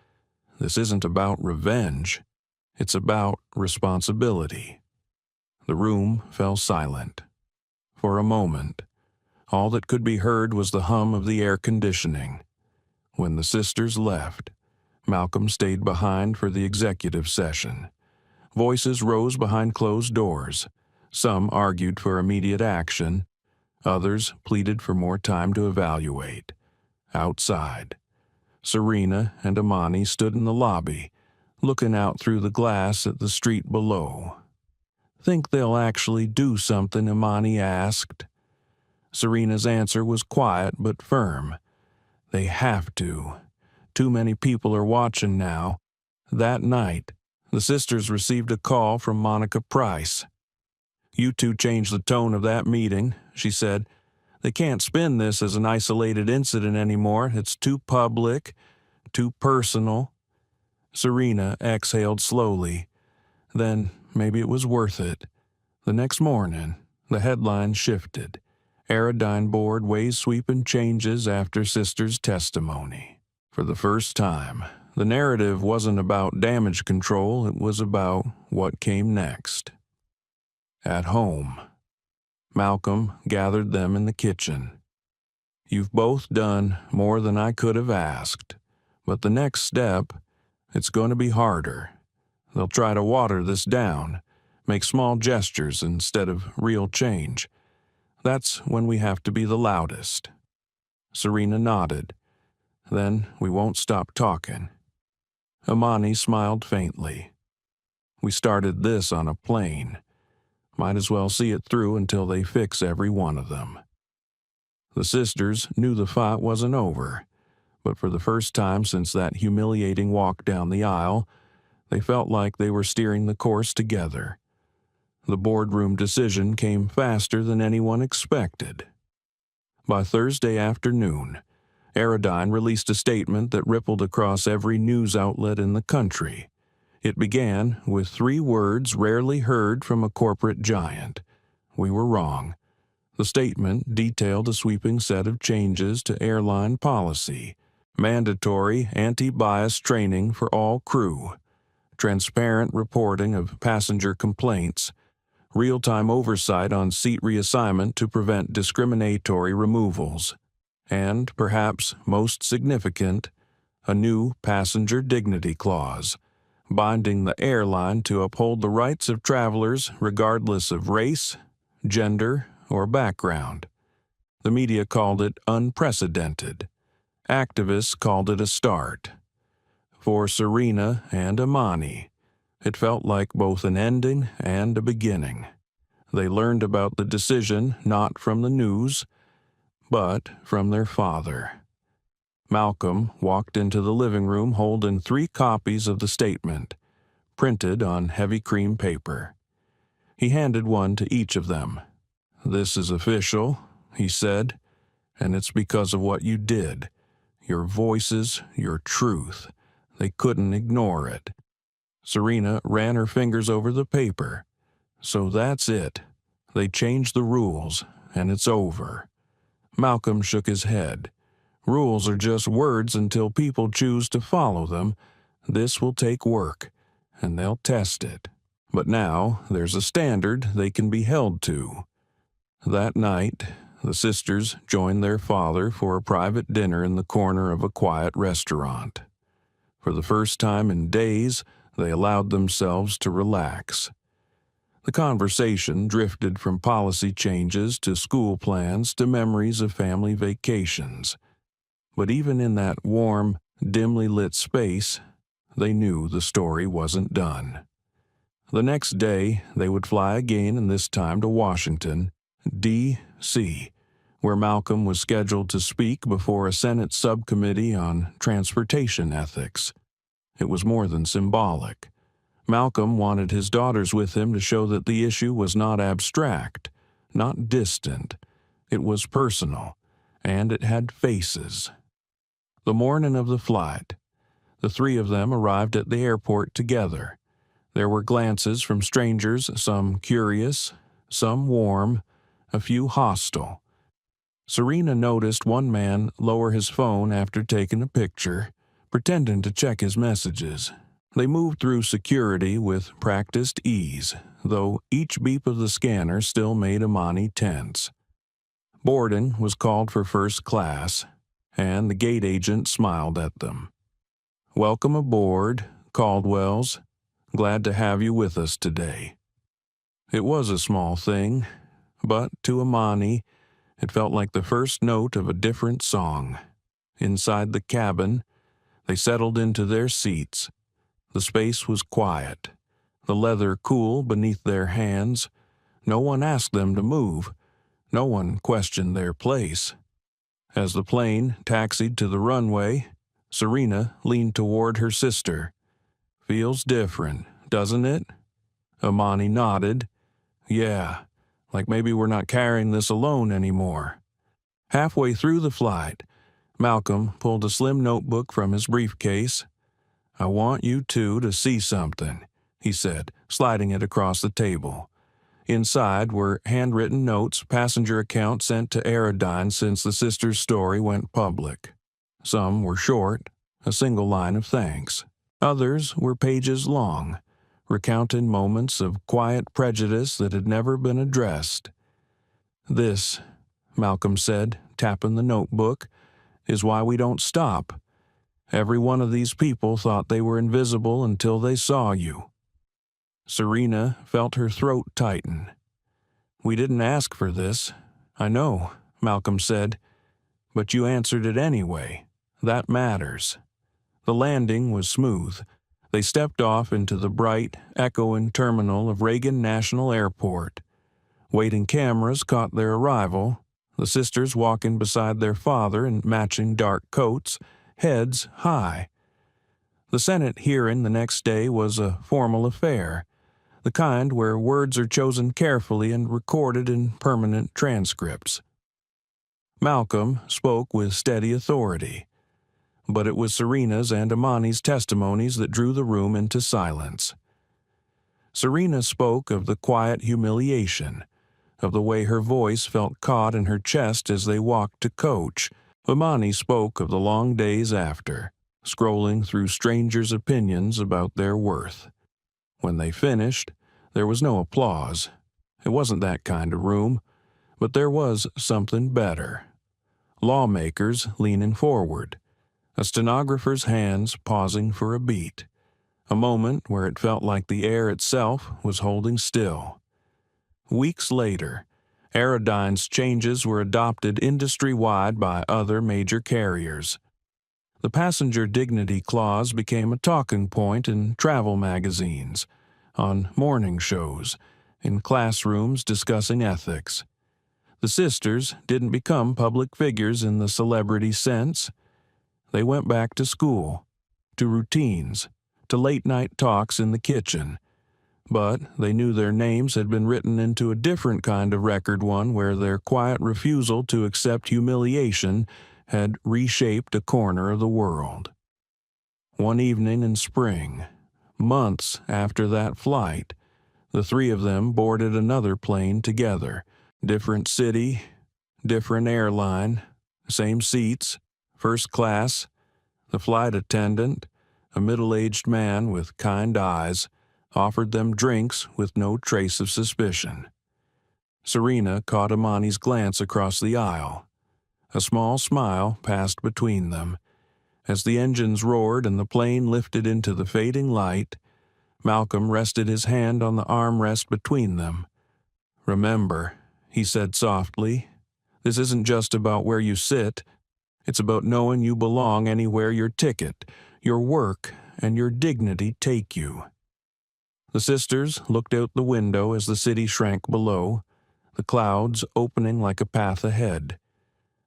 Speaker 1: This isn't about revenge. It's about responsibility." The room fell silent. For a moment, all that could be heard was the hum of the air conditioning. When the sisters left, Malcolm stayed behind for the executive session. Voices rose behind closed doors. Some argued for immediate action. Others pleaded for more time to evaluate. Outside, Serena and Amani stood in the lobby, looking out through the glass at the street below. "Think they'll actually do something?" Amani asked. Serena's answer was quiet but firm. "They have to. Too many people are watching now." That night, the sisters received a call from Monica Price. "You two changed the tone of that meeting," she said. "They can't spin this as an isolated incident anymore. It's too public, too personal." Serena exhaled slowly. Then maybe it was worth it. The next morning, the headline shifted. Aerodyne Board weighs sweeping changes after sisters' testimony. For the first time, The narrative wasn't about damage control, it was about what came next. At home, Malcolm gathered them in the kitchen. "You've both done more than I could have asked, but the next step, it's going to be harder. They'll try to water this down, make small gestures instead of real change. That's when we have to be the loudest." Serena nodded. "Then we won't stop talking." Amani smiled faintly. "We started this on a plane. Might as well see it through until they fix every one of them." The sisters knew the fight wasn't over, but for the first time since that humiliating walk down the aisle, they felt like they were steering the course together. The boardroom decision came faster than anyone expected. By Thursday afternoon, Aradine released a statement that rippled across every news outlet in the country. It began with 3 words rarely heard from a corporate giant: "We were wrong." The statement detailed a sweeping set of changes to airline policy: mandatory anti-bias training for all crew, transparent reporting of passenger complaints, real-time oversight on seat reassignment to prevent discriminatory removals, and, perhaps most significant, a new passenger dignity clause, binding the airline to uphold the rights of travelers regardless of race, gender, or background. The media called it unprecedented. Activists called it a start. For Serena and Amani, it felt like both an ending and a beginning. They learned about the decision not from the news, but from their father. Malcolm walked into the living room holding 3 copies of the statement, printed on heavy cream paper. He handed one to each of them. "This is official," he said, "and it's because of what you did. Your voices, your truth. They couldn't ignore it." Serena ran her fingers over the paper. "So that's it. They changed the rules, and it's over." Malcolm shook his head. "Rules are just words until people choose to follow them. This will take work, and they'll test it. But now there's a standard they can be held to." That night, the sisters joined their father for a private dinner in the corner of a quiet restaurant. For the first time in days, they allowed themselves to relax. The conversation drifted from policy changes to school plans to memories of family vacations. But even in that warm, dimly lit space, they knew the story wasn't done. The next day, they would fly again, and this time to Washington, D.C., where Malcolm was scheduled to speak before a Senate subcommittee on transportation ethics. It was more than symbolic. Malcolm wanted his daughters with him to show that the issue was not abstract, not distant. It was personal, and it had faces. The morning of the flight, the 3 of them arrived at the airport together. There were glances from strangers, some curious, some warm, a few hostile. Serena noticed one man lower his phone after taking a picture, pretending to check his messages. They moved through security with practiced ease, though each beep of the scanner still made Amani tense. Boarding was called for first class, and the gate agent smiled at them. "Welcome aboard, Caldwells. Glad to have you with us today." It was a small thing, but to Amani, it felt like the first note of a different song. Inside the cabin, they settled into their seats. The space was quiet, the leather cool beneath their hands. No one asked them to move. No one questioned their place. As the plane taxied to the runway, Serena leaned toward her sister. "Feels different, doesn't it?" Amani nodded. "Yeah, like maybe we're not carrying this alone anymore." Halfway through the flight, Malcolm pulled a slim notebook from his briefcase. "I want you 2 to see something," he said, sliding it across the table. Inside were handwritten notes, passenger accounts sent to Aradine since the sisters' story went public. Some were short, a single line of thanks. Others were pages long, recounting moments of quiet prejudice that had never been addressed. "This," Malcolm said, tapping the notebook, "is why we don't stop. Every one of these people thought they were invisible until they saw you." Serena felt her throat tighten. "We didn't ask for this, I know," Malcolm said, "but you answered it anyway. That matters." The landing was smooth. They stepped off into the bright, echoing terminal of Reagan National Airport. Waiting cameras caught their arrival, the sisters walking beside their father in matching dark coats, heads high. The Senate hearing the next day was a formal affair, the kind where words are chosen carefully and recorded in permanent transcripts. Malcolm spoke with steady authority, but it was Serena's and Amani's testimonies that drew the room into silence. Serena spoke of the quiet humiliation, of the way her voice felt caught in her chest as they walked to coach. Amani spoke of the long days after, scrolling through strangers' opinions about their worth. When they finished, there was no applause. It wasn't that kind of room, but there was something better. Lawmakers leaning forward, a stenographer's hands pausing for a beat, a moment where it felt like the air itself was holding still. Weeks later, Aerodyne's changes were adopted industry-wide by other major carriers. The passenger dignity clause became a talking point in travel magazines, on morning shows, in classrooms discussing ethics. The sisters didn't become public figures in the celebrity sense. They went back to school, to routines, to late-night talks in the kitchen. But they knew their names had been written into a different kind of record, one where their quiet refusal to accept humiliation had reshaped a corner of the world. One evening in spring, months after that flight, the three of them boarded another plane together. Different city, different airline, same seats, first class. The flight attendant, a middle-aged man with kind eyes, offered them drinks with no trace of suspicion. Serena caught Amani's glance across the aisle. A small smile passed between them. As the engines roared and the plane lifted into the fading light, Malcolm rested his hand on the armrest between them. "Remember," he said softly, "this isn't just about where you sit. It's about knowing you belong anywhere your ticket, your work, and your dignity take you." The sisters looked out the window as the city shrank below, the clouds opening like a path ahead.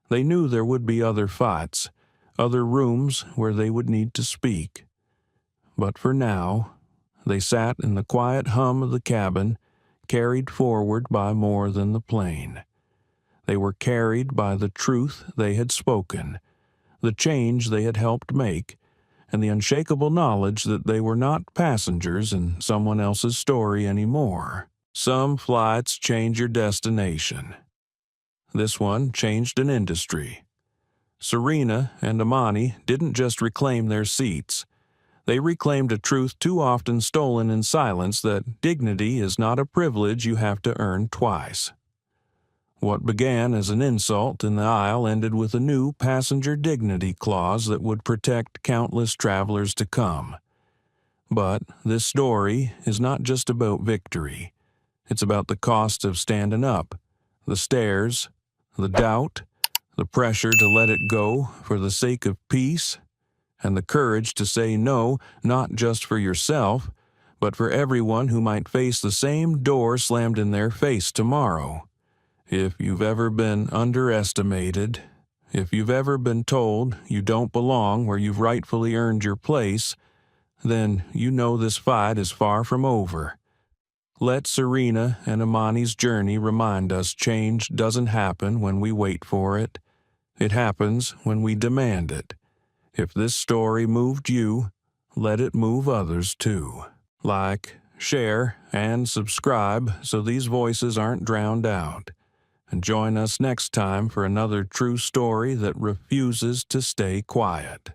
Speaker 1: They knew there would be other fights, other rooms where they would need to speak. But for now, they sat in the quiet hum of the cabin, carried forward by more than the plane. They were carried by the truth they had spoken, the change they had helped make, and the unshakable knowledge that they were not passengers in someone else's story anymore. Some flights change your destination. This one changed an industry. Serena and Amani didn't just reclaim their seats. They reclaimed a truth too often stolen in silence, that dignity is not a privilege you have to earn twice. What began as an insult in the aisle ended with a new passenger dignity clause that would protect countless travelers to come. But this story is not just about victory. It's about the cost of standing up, the stares, the doubt, the pressure to let it go for the sake of peace, and the courage to say no, not just for yourself, but for everyone who might face the same door slammed in their face tomorrow. If you've ever been underestimated, if you've ever been told you don't belong where you've rightfully earned your place, then you know this fight is far from over. Let Serena and Amani's journey remind us change doesn't happen when we wait for it. It happens when we demand it. If this story moved you, let it move others too. Like, share, and subscribe so these voices aren't drowned out. And join us next time for another true story that refuses to stay quiet.